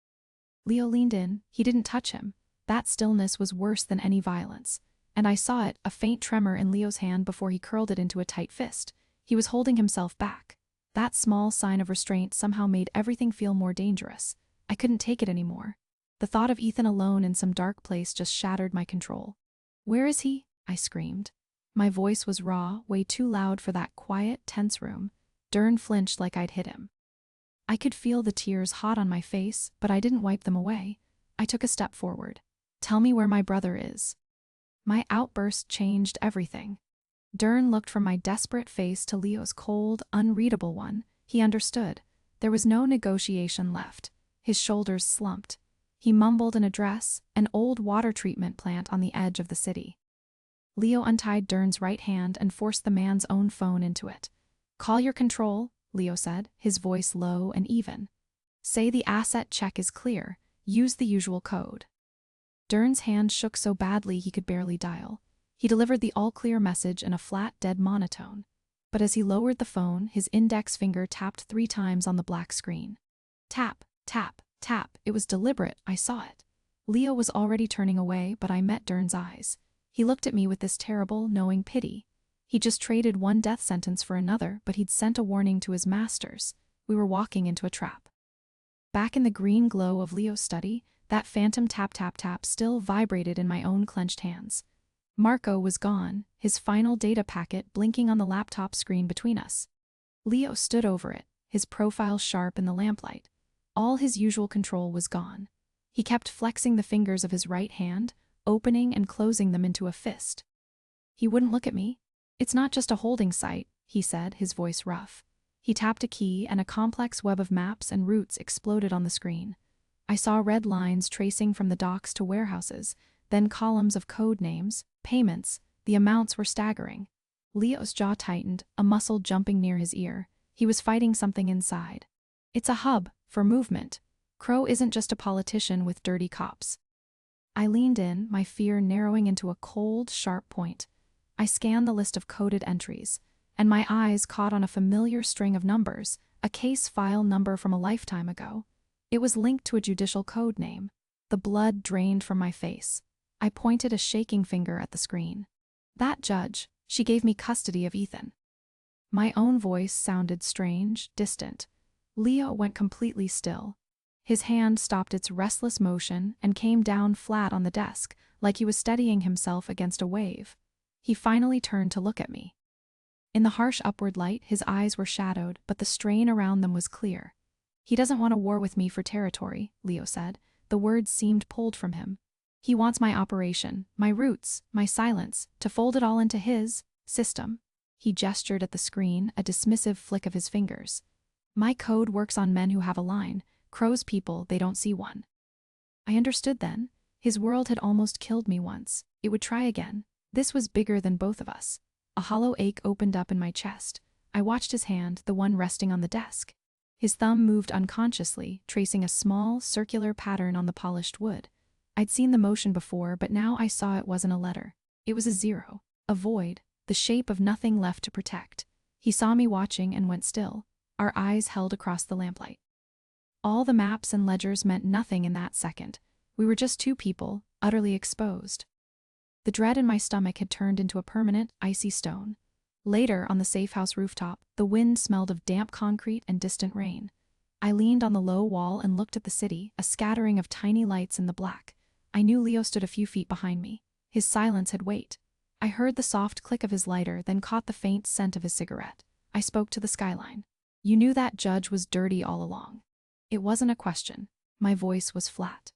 Leo leaned in. He didn't touch him. That stillness was worse than any violence. And I saw it, a faint tremor in Leo's hand before he curled it into a tight fist. He was holding himself back. That small sign of restraint somehow made everything feel more dangerous. I couldn't take it anymore. The thought of Ethan alone in some dark place just shattered my control. "Where is he?" I screamed. My voice was raw, way too loud for that quiet, tense room. Dern flinched like I'd hit him. I could feel the tears hot on my face, but I didn't wipe them away. I took a step forward. "Tell me where my brother is." My outburst changed everything. Dern looked from my desperate face to Leo's cold, unreadable one. He understood. There was no negotiation left. His shoulders slumped. He mumbled an address, an old water treatment plant on the edge of the city. Leo untied Dern's right hand and forced the man's own phone into it. "Call your control," Leo said, his voice low and even. "Say the asset check is clear. Use the usual code." Dern's hand shook so badly he could barely dial. He delivered the all-clear message in a flat, dead monotone. But as he lowered the phone, his index finger tapped 3 times on the black screen. Tap, tap, tap. It was deliberate, I saw it. Leo was already turning away, but I met Dern's eyes. He looked at me with this terrible, knowing pity. He just traded one death sentence for another, but he'd sent a warning to his masters. We were walking into a trap. Back in the green glow of Leo's study, that phantom tap-tap-tap still vibrated in my own clenched hands. Marco was gone, his final data packet blinking on the laptop screen between us. Leo stood over it, his profile sharp in the lamplight. All his usual control was gone. He kept flexing the fingers of his right hand, opening and closing them into a fist. He wouldn't look at me. "It's not just a holding site," he said, his voice rough. He tapped a key and a complex web of maps and routes exploded on the screen. I saw red lines tracing from the docks to warehouses, then columns of code names, payments. The amounts were staggering. Leo's jaw tightened, a muscle jumping near his ear. He was fighting something inside. "It's a hub for movement. Crow isn't just a politician with dirty cops." I leaned in, my fear narrowing into a cold, sharp point. I scanned the list of coded entries, and my eyes caught on a familiar string of numbers, a case file number from a lifetime ago. It was linked to a judicial code name. The blood drained from my face. I pointed a shaking finger at the screen. "That judge, she gave me custody of Ethan." My own voice sounded strange, distant. Leo went completely still. His hand stopped its restless motion and came down flat on the desk, like he was steadying himself against a wave. He finally turned to look at me. In the harsh upward light, his eyes were shadowed, but the strain around them was clear. "He doesn't want a war with me for territory," Leo said. The words seemed pulled from him. "He wants my operation, my roots, my silence, to fold it all into his system." He gestured at the screen, a dismissive flick of his fingers. "My code works on men who have a line. Crow's people, they don't see one." I understood then. His world had almost killed me once. It would try again. This was bigger than both of us. A hollow ache opened up in my chest. I watched his hand, the one resting on the desk. His thumb moved unconsciously, tracing a small, circular pattern on the polished wood. I'd seen the motion before, but now I saw it wasn't a letter. It was a 0, a void, the shape of nothing left to protect. He saw me watching and went still. our eyes held across the lamplight. All the maps and ledgers meant nothing in that second. We were just two people, utterly exposed. The dread in my stomach had turned into a permanent, icy stone. Later, on the safe house rooftop, the wind smelled of damp concrete and distant rain. I leaned on the low wall and looked at the city, a scattering of tiny lights in the black. I knew Leo stood a few feet behind me. His silence had weight. I heard the soft click of his lighter, then caught the faint scent of his cigarette. I spoke to the skyline. You knew that judge was dirty all along. It wasn't a question. My voice was flat.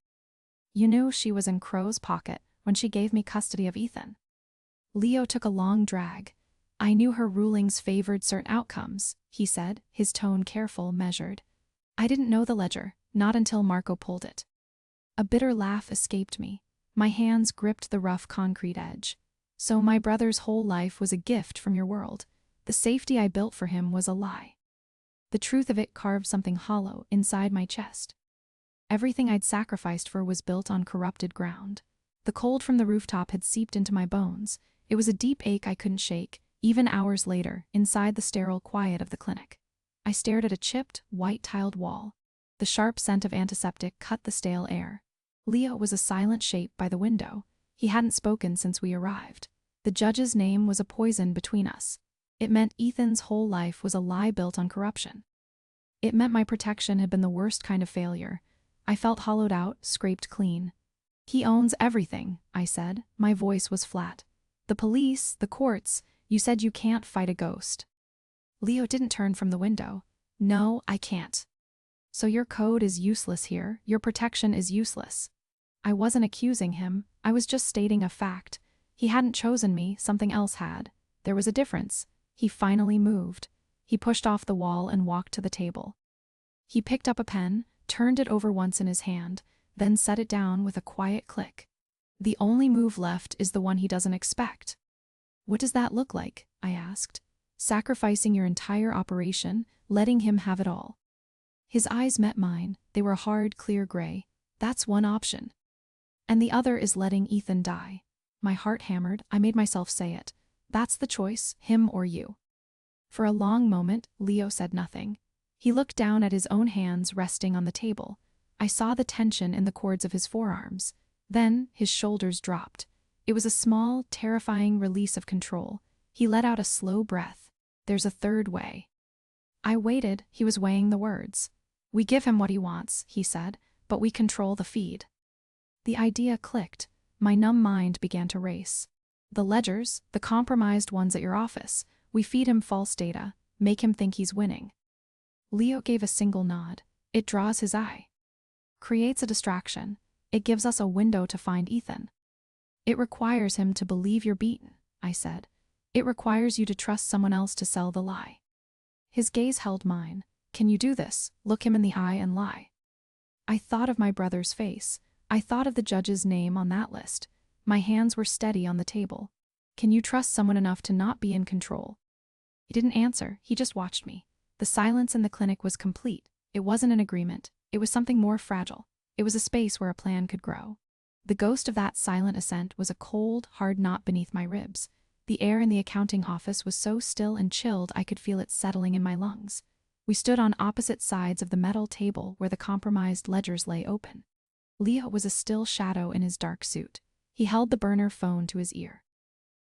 You knew she was in Crow's pocket when she gave me custody of Ethan. Leo took a long drag. I knew her rulings favored certain outcomes, he said, his tone careful, measured. I didn't know the ledger, not until Marco pulled it. A bitter laugh escaped me. My hands gripped the rough concrete edge. So my brother's whole life was a gift from your world. The safety I built for him was a lie. The truth of it carved something hollow inside my chest. Everything I'd sacrificed for was built on corrupted ground. The cold from the rooftop had seeped into my bones. It was a deep ache I couldn't shake, even hours later, inside the sterile quiet of the clinic. I stared at a chipped, white-tiled wall. The sharp scent of antiseptic cut the stale air. Leo was a silent shape by the window. He hadn't spoken since we arrived. The judge's name was a poison between us. It meant Ethan's whole life was a lie built on corruption. It meant my protection had been the worst kind of failure. I felt hollowed out, scraped clean. He owns everything, I said. My voice was flat. The police, the courts, you said you can't fight a ghost. Leo didn't turn from the window. No, I can't. So your code is useless here, your protection is useless. I wasn't accusing him, I was just stating a fact. He hadn't chosen me, something else had. There was a difference. He finally moved. He pushed off the wall and walked to the table. He picked up a pen, turned it over once in his hand, then set it down with a quiet click. The only move left is the one he doesn't expect. What does that look like? I asked. Sacrificing your entire operation, letting him have it all. His eyes met mine. They were hard, clear gray. That's one option. And the other is letting Ethan die. My heart hammered. I made myself say it. That's the choice, him or you. For a long moment, Leo said nothing. He looked down at his own hands resting on the table. I saw the tension in the cords of his forearms. Then, his shoulders dropped. It was a small, terrifying release of control. He let out a slow breath. There's a third way. I waited. He was weighing the words. We give him what he wants, he said, but we control the feed. The idea clicked. My numb mind began to race. The ledgers, the compromised ones at your office, we feed him false data, make him think he's winning. Leo gave a single nod. It draws his eye. Creates a distraction. It gives us a window to find Ethan. It requires him to believe you're beaten, I said. It requires you to trust someone else to sell the lie. His gaze held mine. Can you do this? Look him in the eye and lie. I thought of my brother's face. I thought of the judge's name on that list. My hands were steady on the table. Can you trust someone enough to not be in control? He didn't answer. He just watched me. The silence in the clinic was complete. It wasn't an agreement. It was something more fragile. It was a space where a plan could grow. The ghost of that silent assent was a cold, hard knot beneath my ribs. The air in the accounting office was so still and chilled I could feel it settling in my lungs. We stood on opposite sides of the metal table where the compromised ledgers lay open. Leo was a still shadow in his dark suit. He held the burner phone to his ear.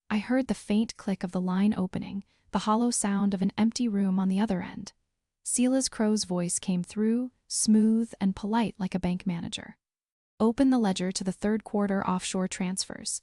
I heard the faint click of the line opening, the hollow sound of an empty room on the other end. Silas Crow's voice came through, smooth and polite like a bank manager. Open the ledger to the third quarter offshore transfers.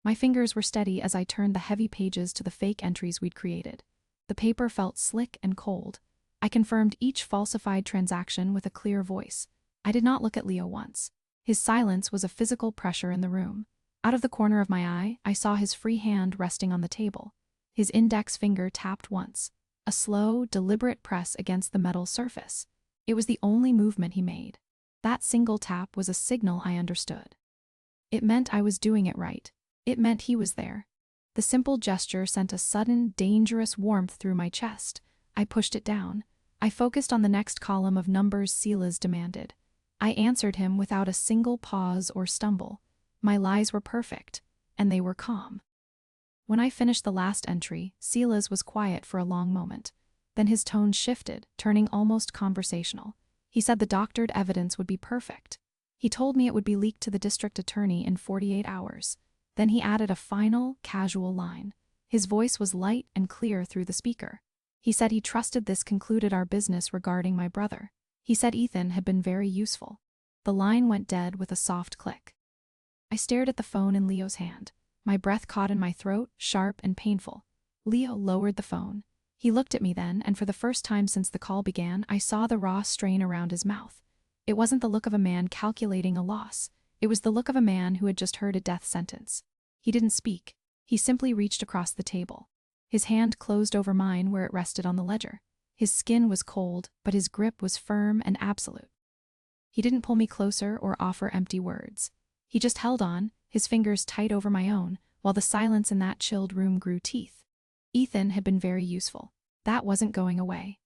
My fingers were steady as I turned the heavy pages to the fake entries we'd created. The paper felt slick and cold. I confirmed each falsified transaction with a clear voice. I did not look at Leo once. His silence was a physical pressure in the room. Out of the corner of my eye, I saw his free hand resting on the table. His index finger tapped once. A slow, deliberate press against the metal surface. It was the only movement he made. That single tap was a signal I understood. It meant I was doing it right. It meant he was there. The simple gesture sent a sudden, dangerous warmth through my chest. I pushed it down. I focused on the next column of numbers Silas demanded. I answered him without a single pause or stumble. My lies were perfect, and they were calm. When I finished the last entry, Silas was quiet for a long moment. Then his tone shifted, turning almost conversational. He said the doctored evidence would be perfect. He told me it would be leaked to the district attorney in 48 hours. Then he added a final, casual line. His voice was light and clear through the speaker. He said he trusted this concluded our business regarding my brother. He said Ethan had been very useful. The line went dead with a soft click. I stared at the phone in Leo's hand. My breath caught in my throat, sharp and painful. Leo lowered the phone. He looked at me then, and for the first time since the call began, I saw the raw strain around his mouth. It wasn't the look of a man calculating a loss. It was the look of a man who had just heard a death sentence. He didn't speak. He simply reached across the table. His hand closed over mine where it rested on the ledger. His skin was cold, but his grip was firm and absolute. He didn't pull me closer or offer empty words. He just held on, his fingers tight over my own, while the silence in that chilled room grew teeth. Ethan had been very useful. That wasn't going away.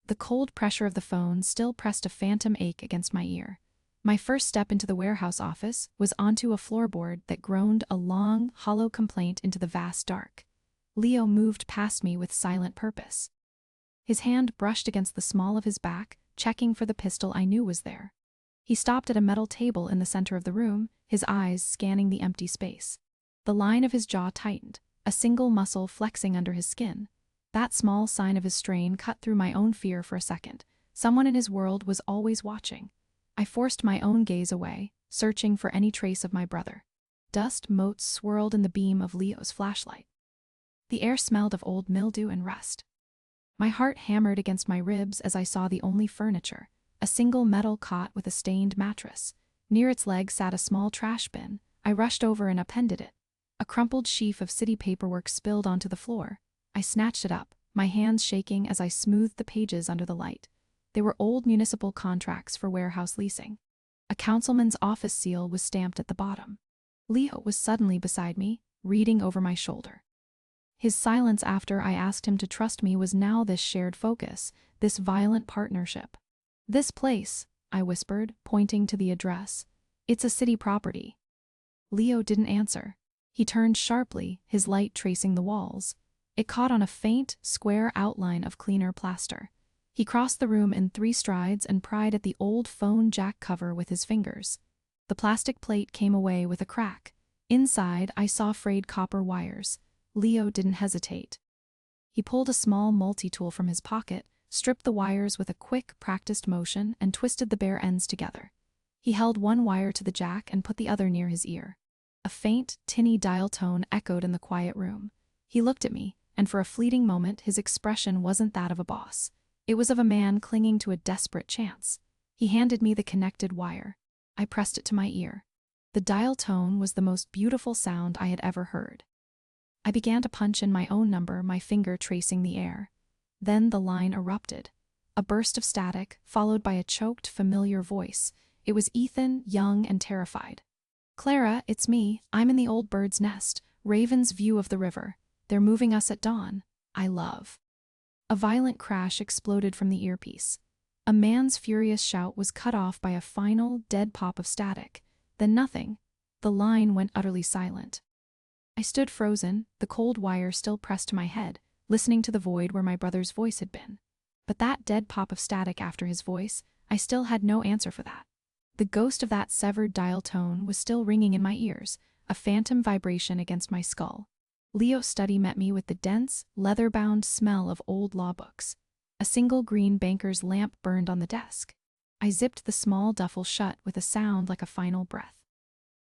The cold pressure of the phone still pressed a phantom ache against my ear. My first step into the warehouse office was onto a floorboard that groaned a long, hollow complaint into the vast dark. Leo moved past me with silent purpose. His hand brushed against the small of his back, checking for the pistol I knew was there. He stopped at a metal table in the center of the room, his eyes scanning the empty space. The line of his jaw tightened, a single muscle flexing under his skin. That small sign of his strain cut through my own fear for a second. Someone in his world was always watching. I forced my own gaze away, searching for any trace of my brother. Dust motes swirled in the beam of Leo's flashlight. The air smelled of old mildew and rust. My heart hammered against my ribs as I saw the only furniture, a single metal cot with a stained mattress. Near its leg sat a small trash bin. I rushed over and appended it. A crumpled sheaf of city paperwork spilled onto the floor. I snatched it up, my hands shaking as I smoothed the pages under the light. They were old municipal contracts for warehouse leasing. A councilman's office seal was stamped at the bottom. Leo was suddenly beside me, reading over my shoulder. His silence after I asked him to trust me was now this shared focus, this violent partnership. "This place," I whispered, pointing to the address. "It's a city property." Leo didn't answer. He turned sharply, his light tracing the walls. It caught on a faint, square outline of cleaner plaster. He crossed the room in 3 strides and pried at the old phone jack cover with his fingers. The plastic plate came away with a crack. Inside, I saw frayed copper wires. Leo didn't hesitate. He pulled a small multi-tool from his pocket, stripped the wires with a quick, practiced motion, and twisted the bare ends together. He held one wire to the jack and put the other near his ear. A faint, tinny dial tone echoed in the quiet room. He looked at me, and for a fleeting moment his expression wasn't that of a boss. It was of a man clinging to a desperate chance. He handed me the connected wire. I pressed it to my ear. The dial tone was the most beautiful sound I had ever heard. I began to punch in my own number, my finger tracing the air. Then the line erupted. A burst of static, followed by a choked, familiar voice. It was Ethan, young and terrified. "Clara, it's me. I'm in the old bird's nest, Raven's view of the river. They're moving us at dawn. I love." A violent crash exploded from the earpiece. A man's furious shout was cut off by a final, dead pop of static. Then nothing. The line went utterly silent. I stood frozen, the cold wire still pressed to my head, listening to the void where my brother's voice had been. But that dead pop of static after his voice, I still had no answer for that. The ghost of that severed dial tone was still ringing in my ears, a phantom vibration against my skull. Leo's study met me with the dense, leather-bound smell of old law books. A single green banker's lamp burned on the desk. I zipped the small duffel shut with a sound like a final breath.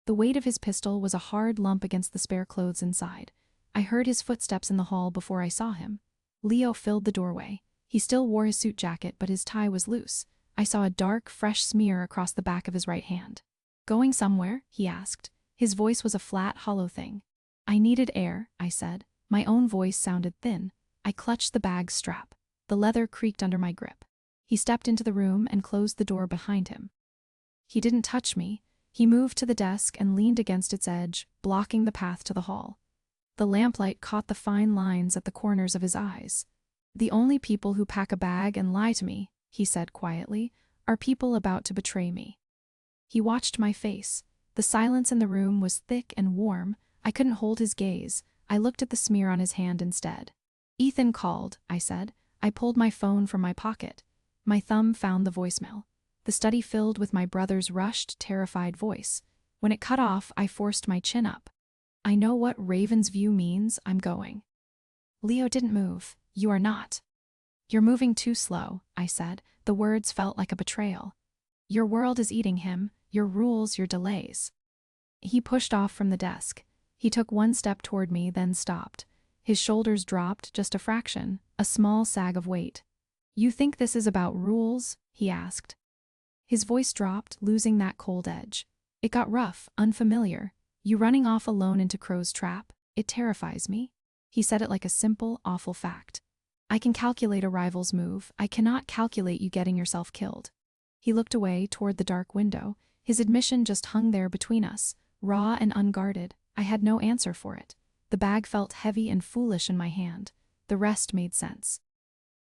The weight of his pistol was a hard lump against the spare clothes inside. I heard his footsteps in the hall before I saw him. Leo filled the doorway. He still wore his suit jacket, but his tie was loose. I saw a dark, fresh smear across the back of his right hand. "Going somewhere?" he asked. His voice was a flat, hollow thing. "I needed air," I said. My own voice sounded thin. I clutched the bag's strap. The leather creaked under my grip. He stepped into the room and closed the door behind him. He didn't touch me. He moved to the desk and leaned against its edge, blocking the path to the hall. The lamplight caught the fine lines at the corners of his eyes. "The only people who pack a bag and lie to me," he said quietly, "are people about to betray me." He watched my face. The silence in the room was thick and warm. I couldn't hold his gaze. I looked at the smear on his hand instead. "Ethan called," I said. I pulled my phone from my pocket. My thumb found the voicemail. The study filled with my brother's rushed, terrified voice. When it cut off, I forced my chin up. I know what Raven's View means. I'm going. Leo didn't move. You are not. You're moving too slow, I said. The words felt like a betrayal. Your world is eating him, your rules, your delays. He pushed off from the desk. He took one step toward me, then stopped. His shoulders dropped just a fraction, a small sag of weight. You think this is about rules? He asked. His voice dropped, losing that cold edge. It got rough, unfamiliar. You running off alone into Crow's trap? It terrifies me. He said it like a simple, awful fact. I can calculate a rival's move. I cannot calculate you getting yourself killed. He looked away toward the dark window. His admission just hung there between us, raw and unguarded. I had no answer for it. The bag felt heavy and foolish in my hand. The rest made sense.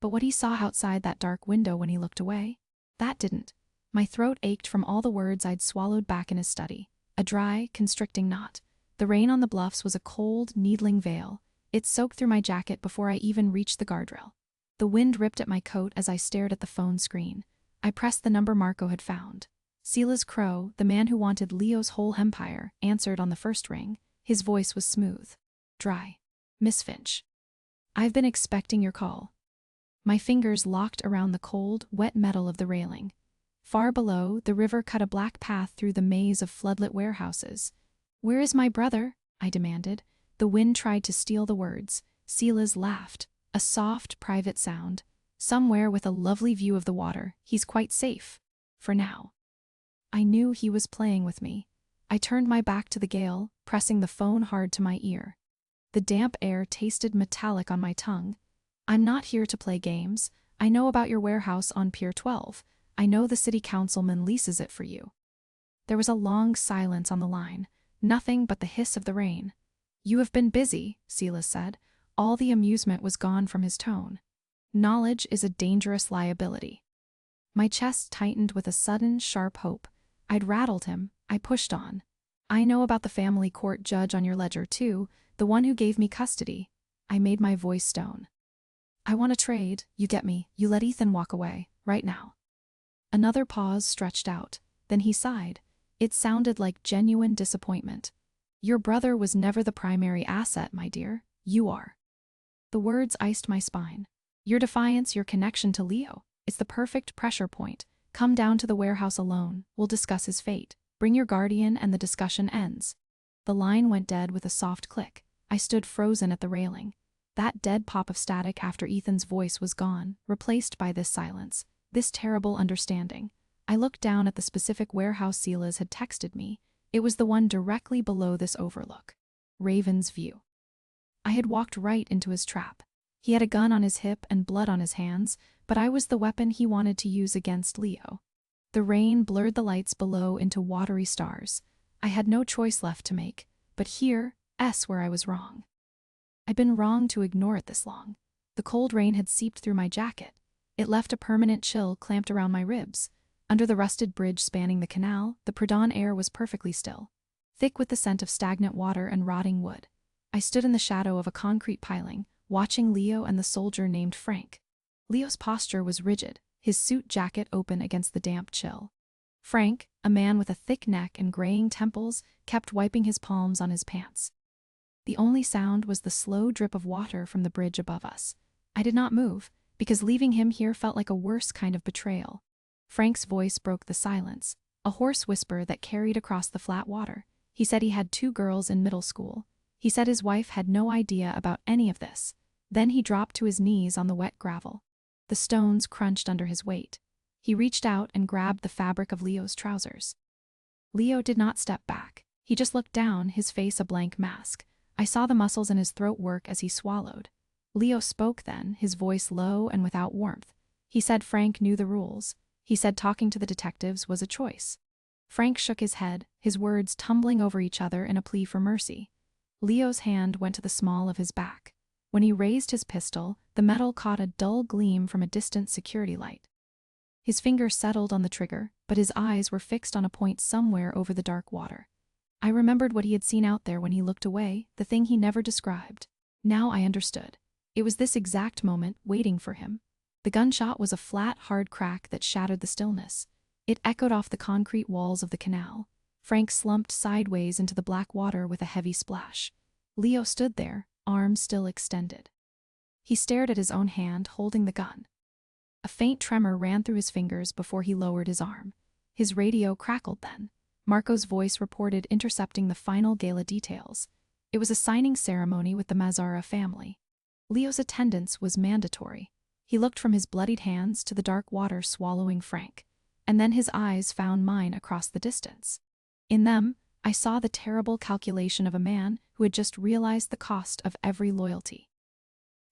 But what he saw outside that dark window when he looked away? That didn't. My throat ached from all the words I'd swallowed back in his study. A dry, constricting knot. The rain on the bluffs was a cold, needling veil. It soaked through my jacket before I even reached the guardrail. The wind ripped at my coat as I stared at the phone screen. I pressed the number Marco had found. Silas Crow, the man who wanted Leo's whole empire, answered on the first ring. His voice was smooth. Dry. Miss Finch. I've been expecting your call. My fingers locked around the cold, wet metal of the railing. Far below, the river cut a black path through the maze of floodlit warehouses. Where is my brother? I demanded. The wind tried to steal the words. Silas laughed. A soft, private sound. Somewhere with a lovely view of the water. He's quite safe. For now. I knew he was playing with me. I turned my back to the gale, pressing the phone hard to my ear. The damp air tasted metallic on my tongue. I'm not here to play games. I know about your warehouse on Pier 12. I know the city councilman leases it for you. There was a long silence on the line. Nothing but the hiss of the rain. You have been busy, Silas said. All the amusement was gone from his tone. Knowledge is a dangerous liability. My chest tightened with a sudden, sharp hope. I'd rattled him. I pushed on. I know about the family court judge on your ledger too, the one who gave me custody. I made my voice stone. I want to trade, you get me. You let Ethan walk away, right now. Another pause stretched out. Then he sighed. It sounded like genuine disappointment. Your brother was never the primary asset, my dear. You are. The words iced my spine. Your defiance, your connection to Leo. It's the perfect pressure point. Come down to the warehouse alone. We'll discuss his fate. Bring your guardian and the discussion ends. The line went dead with a soft click. I stood frozen at the railing. That dead pop of static after Ethan's voice was gone, replaced by this silence, this terrible understanding. I looked down at the specific warehouse Silas had texted me. It was the one directly below this overlook. Raven's View. I had walked right into his trap. He had a gun on his hip and blood on his hands, but I was the weapon he wanted to use against Leo. The rain blurred the lights below into watery stars. I had no choice left to make, but here's where I was wrong. I'd been wrong to ignore it this long. The cold rain had seeped through my jacket. It left a permanent chill clamped around my ribs. Under the rusted bridge spanning the canal, the pre-dawn air was perfectly still, thick with the scent of stagnant water and rotting wood. I stood in the shadow of a concrete piling, watching Leo and the soldier named Frank. Leo's posture was rigid, his suit jacket open against the damp chill. Frank, a man with a thick neck and graying temples, kept wiping his palms on his pants. The only sound was the slow drip of water from the bridge above us. I did not move, because leaving him here felt like a worse kind of betrayal. Frank's voice broke the silence, a hoarse whisper that carried across the flat water. He said he had 2 girls in middle school. He said his wife had no idea about any of this. Then he dropped to his knees on the wet gravel. The stones crunched under his weight. He reached out and grabbed the fabric of Leo's trousers. Leo did not step back. He just looked down, his face a blank mask. I saw the muscles in his throat work as he swallowed. Leo spoke then, his voice low and without warmth. He said Frank knew the rules. He said talking to the detectives was a choice. Frank shook his head, his words tumbling over each other in a plea for mercy. Leo's hand went to the small of his back. When he raised his pistol, the metal caught a dull gleam from a distant security light. His finger settled on the trigger, but his eyes were fixed on a point somewhere over the dark water. I remembered what he had seen out there when he looked away, the thing he never described. Now I understood. It was this exact moment waiting for him. The gunshot was a flat, hard crack that shattered the stillness. It echoed off the concrete walls of the canal. Frank slumped sideways into the black water with a heavy splash. Leo stood there, arms still extended. He stared at his own hand, holding the gun. A faint tremor ran through his fingers before he lowered his arm. His radio crackled then. Marco's voice reported, intercepting the final gala details. It was a signing ceremony with the Mazzara family. Leo's attendance was mandatory. He looked from his bloodied hands to the dark water swallowing Frank, and then his eyes found mine across the distance. In them, I saw the terrible calculation of a man who had just realized the cost of every loyalty.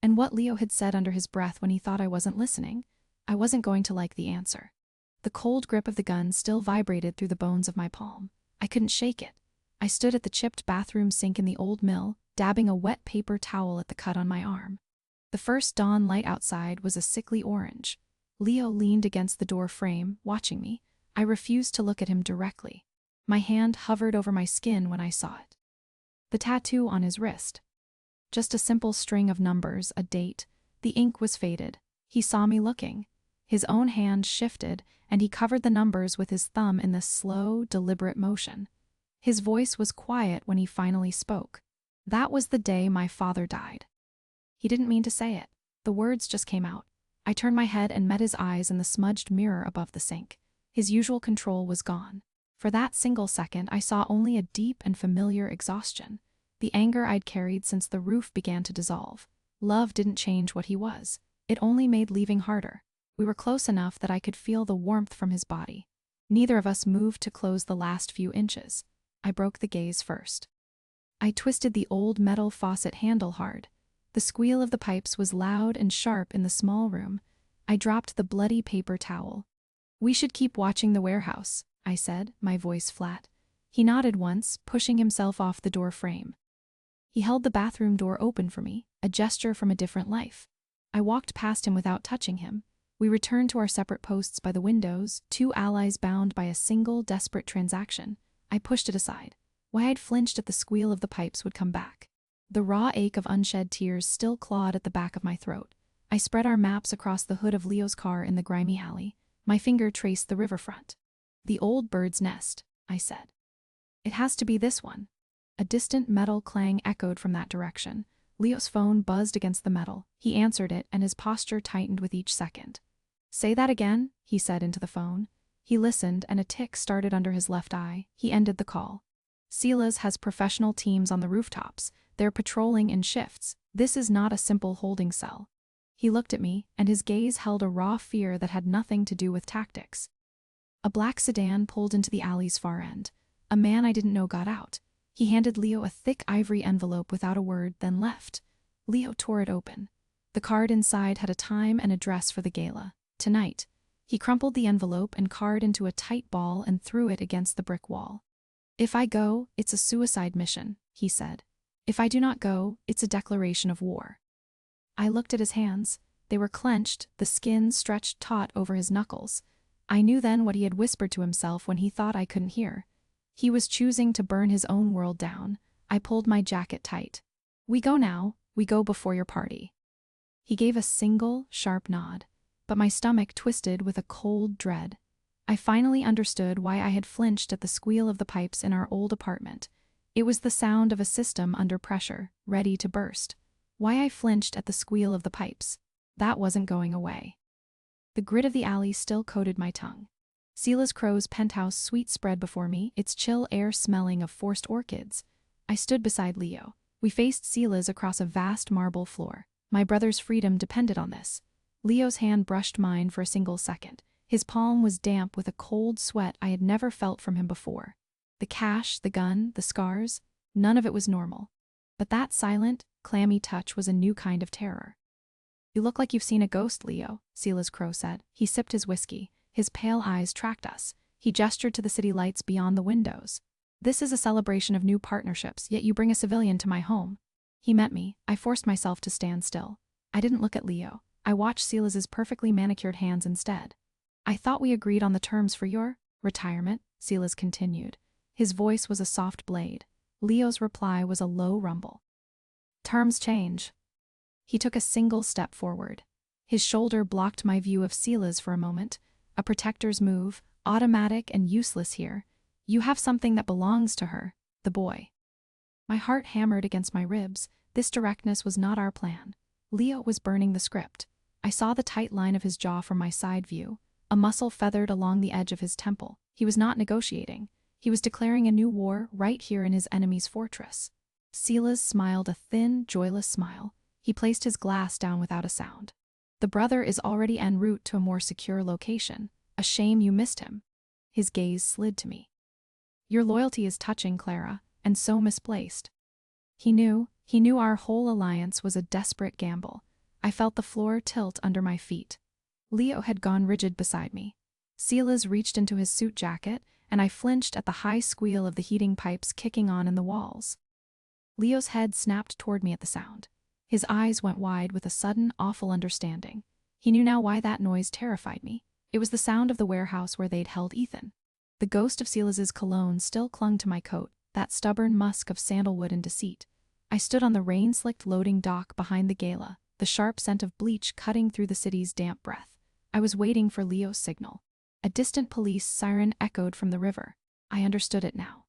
And what Leo had said under his breath when he thought I wasn't listening, I wasn't going to like the answer. The cold grip of the gun still vibrated through the bones of my palm. I couldn't shake it. I stood at the chipped bathroom sink in the old mill, dabbing a wet paper towel at the cut on my arm. The first dawn light outside was a sickly orange. Leo leaned against the door frame, watching me. I refused to look at him directly. My hand hovered over my skin when I saw it. The tattoo on his wrist. Just a simple string of numbers, a date. The ink was faded. He saw me looking. His own hand shifted, and he covered the numbers with his thumb in this slow, deliberate motion. His voice was quiet when he finally spoke. That was the day my father died. He didn't mean to say it. The words just came out. I turned my head and met his eyes in the smudged mirror above the sink. His usual control was gone. For that single second, I saw only a deep and familiar exhaustion. The anger I'd carried since the roof began to dissolve. Love didn't change what he was. It only made leaving harder. We were close enough that I could feel the warmth from his body. Neither of us moved to close the last few inches. I broke the gaze first. I twisted the old metal faucet handle hard. The squeal of the pipes was loud and sharp in the small room. I dropped the bloody paper towel. "We should keep watching the warehouse," I said, my voice flat. He nodded once, pushing himself off the door frame. He held the bathroom door open for me, a gesture from a different life. I walked past him without touching him. We returned to our separate posts by the windows, two allies bound by a single, desperate transaction. I pushed it aside. Why I'd flinched at the squeal of the pipes would come back. The raw ache of unshed tears still clawed at the back of my throat. I spread our maps across the hood of Leo's car in the grimy alley. My finger traced the riverfront. "The old bird's nest," I said. "It has to be this one." A distant metal clang echoed from that direction. Leo's phone buzzed against the metal. He answered it, and his posture tightened with each second. "Say that again," he said into the phone. He listened, and a tick started under his left eye. He ended the call. "Sila's has professional teams on the rooftops. They're patrolling in shifts. This is not a simple holding cell." He looked at me, and his gaze held a raw fear that had nothing to do with tactics. A black sedan pulled into the alley's far end. A man I didn't know got out. He handed Leo a thick ivory envelope without a word, then left. Leo tore it open. The card inside had a time and address for the gala. Tonight. He crumpled the envelope and card into a tight ball and threw it against the brick wall. "If I go, it's a suicide mission," he said. "If I do not go, it's a declaration of war." I looked at his hands. They were clenched, the skin stretched taut over his knuckles. I knew then what he had whispered to himself when he thought I couldn't hear. He was choosing to burn his own world down. I pulled my jacket tight. "We go now. We go before your party." He gave a single, sharp nod, but my stomach twisted with a cold dread. I finally understood why I had flinched at the squeal of the pipes in our old apartment. It was the sound of a system under pressure, ready to burst. Why I flinched at the squeal of the pipes. That wasn't going away. The grit of the alley still coated my tongue. Sila's Crow's penthouse suite spread before me, its chill air smelling of forced orchids. I stood beside Leo. We faced Sila's across a vast marble floor. My brother's freedom depended on this. Leo's hand brushed mine for a single second. His palm was damp with a cold sweat I had never felt from him before. The cash, the gun, the scars, none of it was normal. But that silent, clammy touch was a new kind of terror. "You look like you've seen a ghost, Leo," Sila's Crow said. He sipped his whiskey. His pale eyes tracked us. He gestured to the city lights beyond the windows. "This is a celebration of new partnerships, yet you bring a civilian to my home." He met me. I forced myself to stand still. I didn't look at Leo. I watched Sila's perfectly manicured hands instead. "I thought we agreed on the terms for your retirement," Sila's continued. His voice was a soft blade. Leo's reply was a low rumble. "Terms change." He took a single step forward. His shoulder blocked my view of Sila's for a moment. A protector's move, automatic and useless here. You have something that belongs to her, the boy. My heart hammered against my ribs. This directness was not our plan. Leo was burning the script. I saw the tight line of his jaw from my side view, a muscle feathered along the edge of his temple. He was not negotiating. He was declaring a new war right here in his enemy's fortress. Silas smiled a thin, joyless smile. He placed his glass down without a sound. The brother is already en route to a more secure location. A shame you missed him. His gaze slid to me. Your loyalty is touching, Clara, and so misplaced. He knew our whole alliance was a desperate gamble. I felt the floor tilt under my feet. Leo had gone rigid beside me. Silas reached into his suit jacket, and I flinched at the high squeal of the heating pipes kicking on in the walls. Leo's head snapped toward me at the sound. His eyes went wide with a sudden, awful understanding. He knew now why that noise terrified me. It was the sound of the warehouse where they'd held Ethan. The ghost of Silas's cologne still clung to my coat, that stubborn musk of sandalwood and deceit. I stood on the rain-slicked loading dock behind the gala, the sharp scent of bleach cutting through the city's damp breath. I was waiting for Leo's signal. A distant police siren echoed from the river. I understood it now.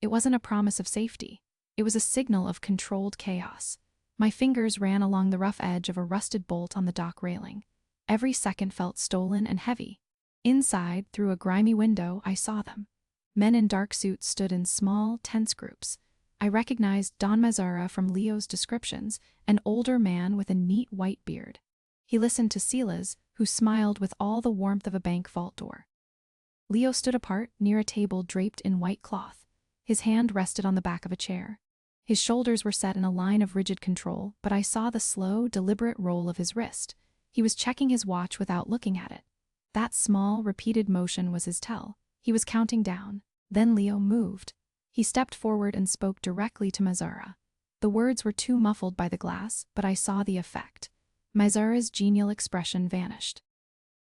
It wasn't a promise of safety. It was a signal of controlled chaos. My fingers ran along the rough edge of a rusted bolt on the dock railing. Every second felt stolen and heavy. Inside, through a grimy window, I saw them. Men in dark suits stood in small, tense groups. I recognized Don Mazzara from Leo's descriptions, an older man with a neat white beard. He listened to Silas, who smiled with all the warmth of a bank vault door. Leo stood apart, near a table draped in white cloth. His hand rested on the back of a chair. His shoulders were set in a line of rigid control, but I saw the slow, deliberate roll of his wrist. He was checking his watch without looking at it. That small, repeated motion was his tell. He was counting down. Then Leo moved. He stepped forward and spoke directly to Mazzara. The words were too muffled by the glass, but I saw the effect. Mazzara's genial expression vanished.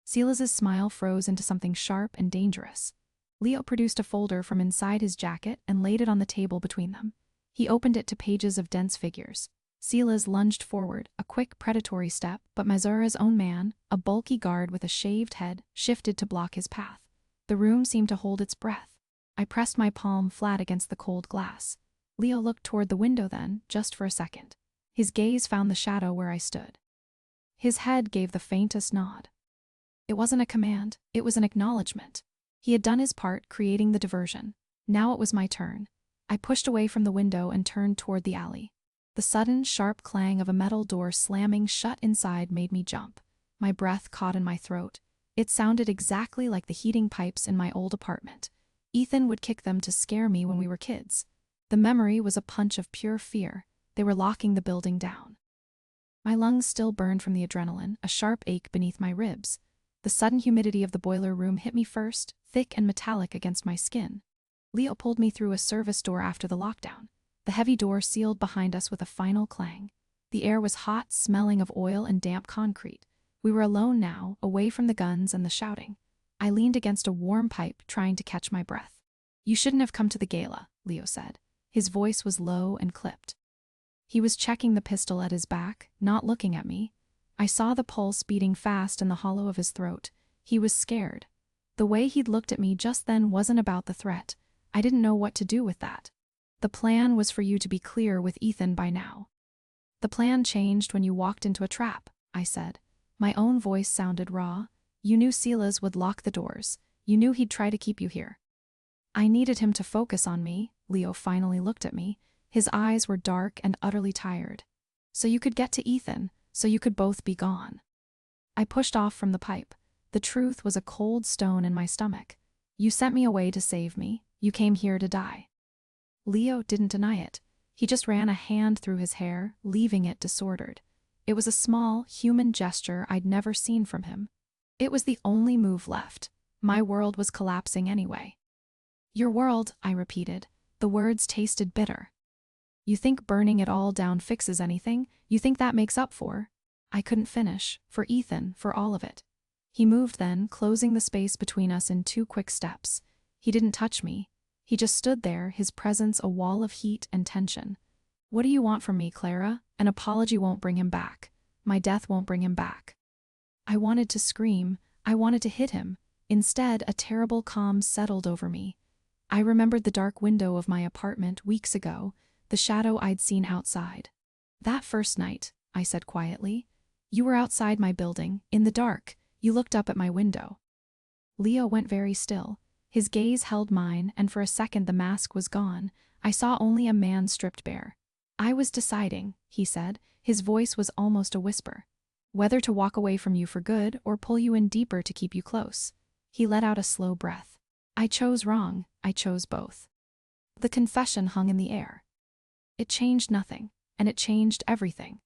Silas's smile froze into something sharp and dangerous. Leo produced a folder from inside his jacket and laid it on the table between them. He opened it to pages of dense figures. Silas lunged forward, a quick predatory step, but Mazzara's own man, a bulky guard with a shaved head, shifted to block his path. The room seemed to hold its breath. I pressed my palm flat against the cold glass. Leo looked toward the window then, just for a second. His gaze found the shadow where I stood. His head gave the faintest nod. It wasn't a command, it was an acknowledgement. He had done his part, creating the diversion. Now it was my turn. I pushed away from the window and turned toward the alley. The sudden, sharp clang of a metal door slamming shut inside made me jump. My breath caught in my throat. It sounded exactly like the heating pipes in my old apartment. Ethan would kick them to scare me when we were kids. The memory was a punch of pure fear. They were locking the building down. My lungs still burned from the adrenaline, a sharp ache beneath my ribs. The sudden humidity of the boiler room hit me first, thick and metallic against my skin. Leo pulled me through a service door after the lockdown. The heavy door sealed behind us with a final clang. The air was hot, smelling of oil and damp concrete. We were alone now, away from the guns and the shouting. I leaned against a warm pipe, trying to catch my breath. "You shouldn't have come to the gala," Leo said. His voice was low and clipped. He was checking the pistol at his back, not looking at me. I saw the pulse beating fast in the hollow of his throat. He was scared. The way he'd looked at me just then wasn't about the threat. I didn't know what to do with that. The plan was for you to be clear with Ethan by now. The plan changed when you walked into a trap, I said. My own voice sounded raw. You knew Silas would lock the doors. You knew he'd try to keep you here. I needed him to focus on me. Leo finally looked at me. His eyes were dark and utterly tired. So you could get to Ethan, so you could both be gone. I pushed off from the pipe. The truth was a cold stone in my stomach. You sent me away to save me. You came here to die. Leo didn't deny it. He just ran a hand through his hair, leaving it disordered. It was a small, human gesture I'd never seen from him. It was the only move left. My world was collapsing anyway. Your world, I repeated. The words tasted bitter. You think burning it all down fixes anything? You think that makes up for? I couldn't finish. For Ethan, for all of it. He moved then, closing the space between us in 2 quick steps. He didn't touch me. He just stood there, his presence a wall of heat and tension. What do you want from me, Clara? An apology won't bring him back. My death won't bring him back. I wanted to scream. I wanted to hit him. Instead, a terrible calm settled over me. I remembered the dark window of my apartment weeks ago, the shadow I'd seen outside. That first night, I said quietly, you were outside my building, in the dark. You looked up at my window. Leo went very still. His gaze held mine, and for a second the mask was gone. I saw only a man stripped bare. I was deciding, he said. His voice was almost a whisper. Whether to walk away from you for good or pull you in deeper to keep you close. He let out a slow breath. I chose wrong. I chose both. The confession hung in the air. It changed nothing, and it changed everything.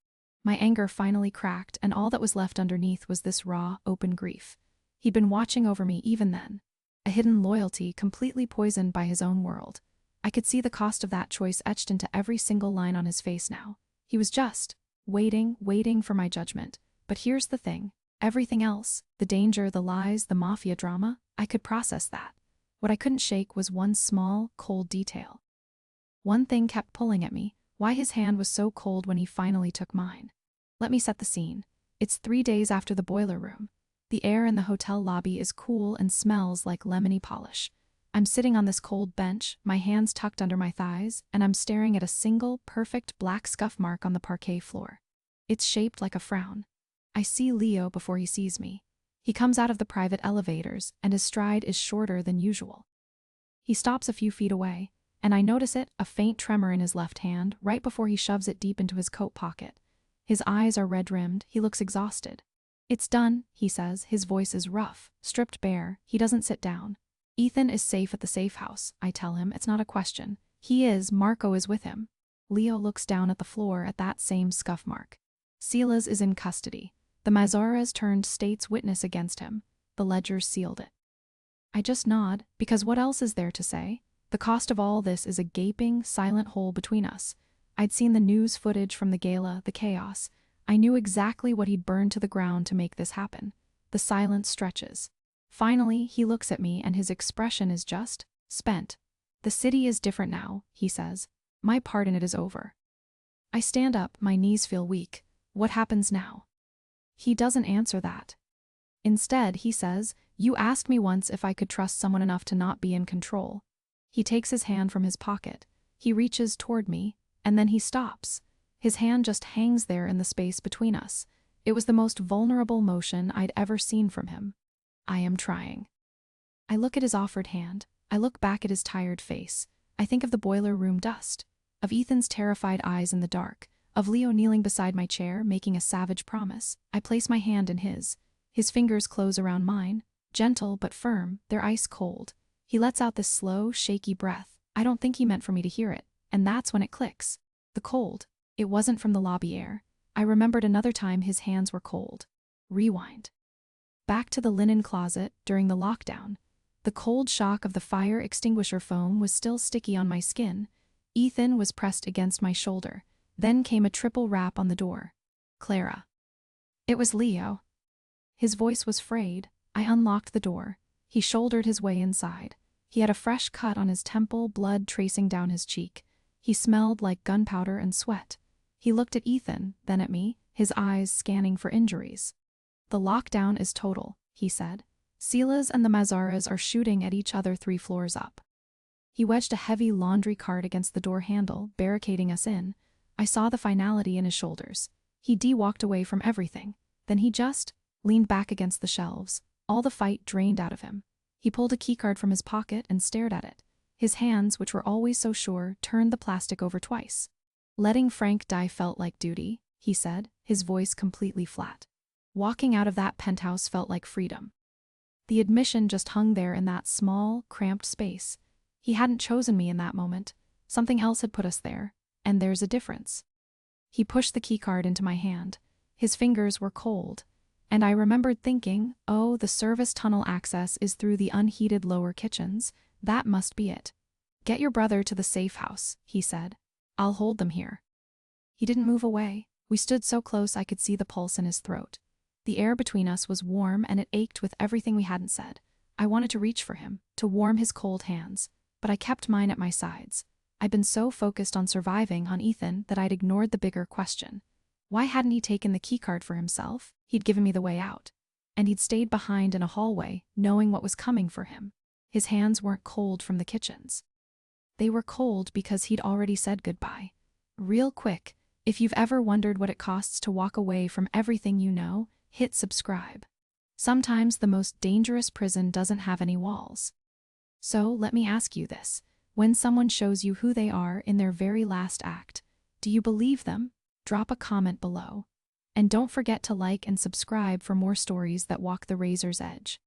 My anger finally cracked, and all that was left underneath was this raw, open grief. He'd been watching over me even then. A hidden loyalty completely poisoned by his own world. I could see the cost of that choice etched into every single line on his face now. He was just waiting for my judgment. But here's the thing. Everything else, the danger, the lies, the mafia drama, I could process that. What I couldn't shake was one small, cold detail. One thing kept pulling at me, why his hand was so cold when he finally took mine. Let me set the scene. It's 3 days after the boiler room. The air in the hotel lobby is cool and smells like lemony polish. I'm sitting on this cold bench, my hands tucked under my thighs, and I'm staring at a single, perfect black scuff mark on the parquet floor. It's shaped like a frown. I see Leo before he sees me. He comes out of the private elevators, and his stride is shorter than usual. He stops a few feet away, and I notice it, a faint tremor in his left hand, right before he shoves it deep into his coat pocket. His eyes are red-rimmed, he looks exhausted. It's done, he says, his voice is rough, stripped bare, he doesn't sit down. Ethan is safe at the safe house, I tell him, it's not a question. He is, Marco is with him. Leo looks down at the floor at that same scuff mark. Silas is in custody. The Mazzaras turned state's witness against him. The ledgers sealed it. I just nod, because what else is there to say? The cost of all this is a gaping, silent hole between us. I'd seen the news footage from the gala, the chaos. I knew exactly what he'd burned to the ground to make this happen. The silence stretches. Finally, he looks at me and his expression is just spent. The city is different now, he says. My part in it is over. I stand up, my knees feel weak. What happens now? He doesn't answer that. Instead, he says, you asked me once if I could trust someone enough to not be in control. He takes his hand from his pocket. He reaches toward me, and then he stops. His hand just hangs there in the space between us. It was the most vulnerable motion I'd ever seen from him. I am trying. I look at his offered hand. I look back at his tired face. I think of the boiler room dust, of Ethan's terrified eyes in the dark, of Leo kneeling beside my chair, making a savage promise. I place my hand in his. His fingers close around mine, gentle but firm, they're ice cold. He lets out this slow, shaky breath. I don't think he meant for me to hear it, and that's when it clicks. The cold. It wasn't from the lobby air. I remembered another time his hands were cold. Rewind. Back to the linen closet during the lockdown. The cold shock of the fire extinguisher foam was still sticky on my skin. Ethan was pressed against my shoulder. Then came a triple rap on the door. Clara. It was Leo. His voice was frayed. I unlocked the door. He shouldered his way inside. He had a fresh cut on his temple, blood tracing down his cheek. He smelled like gunpowder and sweat. He looked at Ethan, then at me, his eyes scanning for injuries. The lockdown is total, he said. Silas and the Mazzaras are shooting at each other 3 floors up. He wedged a heavy laundry cart against the door handle, barricading us in. I saw the finality in his shoulders. He walked away from everything. Then he just leaned back against the shelves. All the fight drained out of him. He pulled a keycard from his pocket and stared at it. His hands, which were always so sure, turned the plastic over twice. Letting Frank die felt like duty, he said, his voice completely flat. Walking out of that penthouse felt like freedom. The admission just hung there in that small, cramped space. He hadn't chosen me in that moment. Something else had put us there, and there's a difference. He pushed the keycard into my hand. His fingers were cold, and I remembered thinking, oh, the service tunnel access is through the unheated lower kitchens. That must be it. Get your brother to the safe house, he said. I'll hold them here. He didn't move away. We stood so close I could see the pulse in his throat. The air between us was warm and it ached with everything we hadn't said. I wanted to reach for him, to warm his cold hands, but I kept mine at my sides. I'd been so focused on surviving on Ethan that I'd ignored the bigger question. Why hadn't he taken the keycard for himself? He'd given me the way out. And he'd stayed behind in a hallway, knowing what was coming for him. His hands weren't cold from the kitchens. They were cold because he'd already said goodbye. Real quick, if you've ever wondered what it costs to walk away from everything you know, hit subscribe. Sometimes the most dangerous prison doesn't have any walls. So let me ask you this. When someone shows you who they are in their very last act, do you believe them? Drop a comment below. And don't forget to like and subscribe for more stories that walk the razor's edge.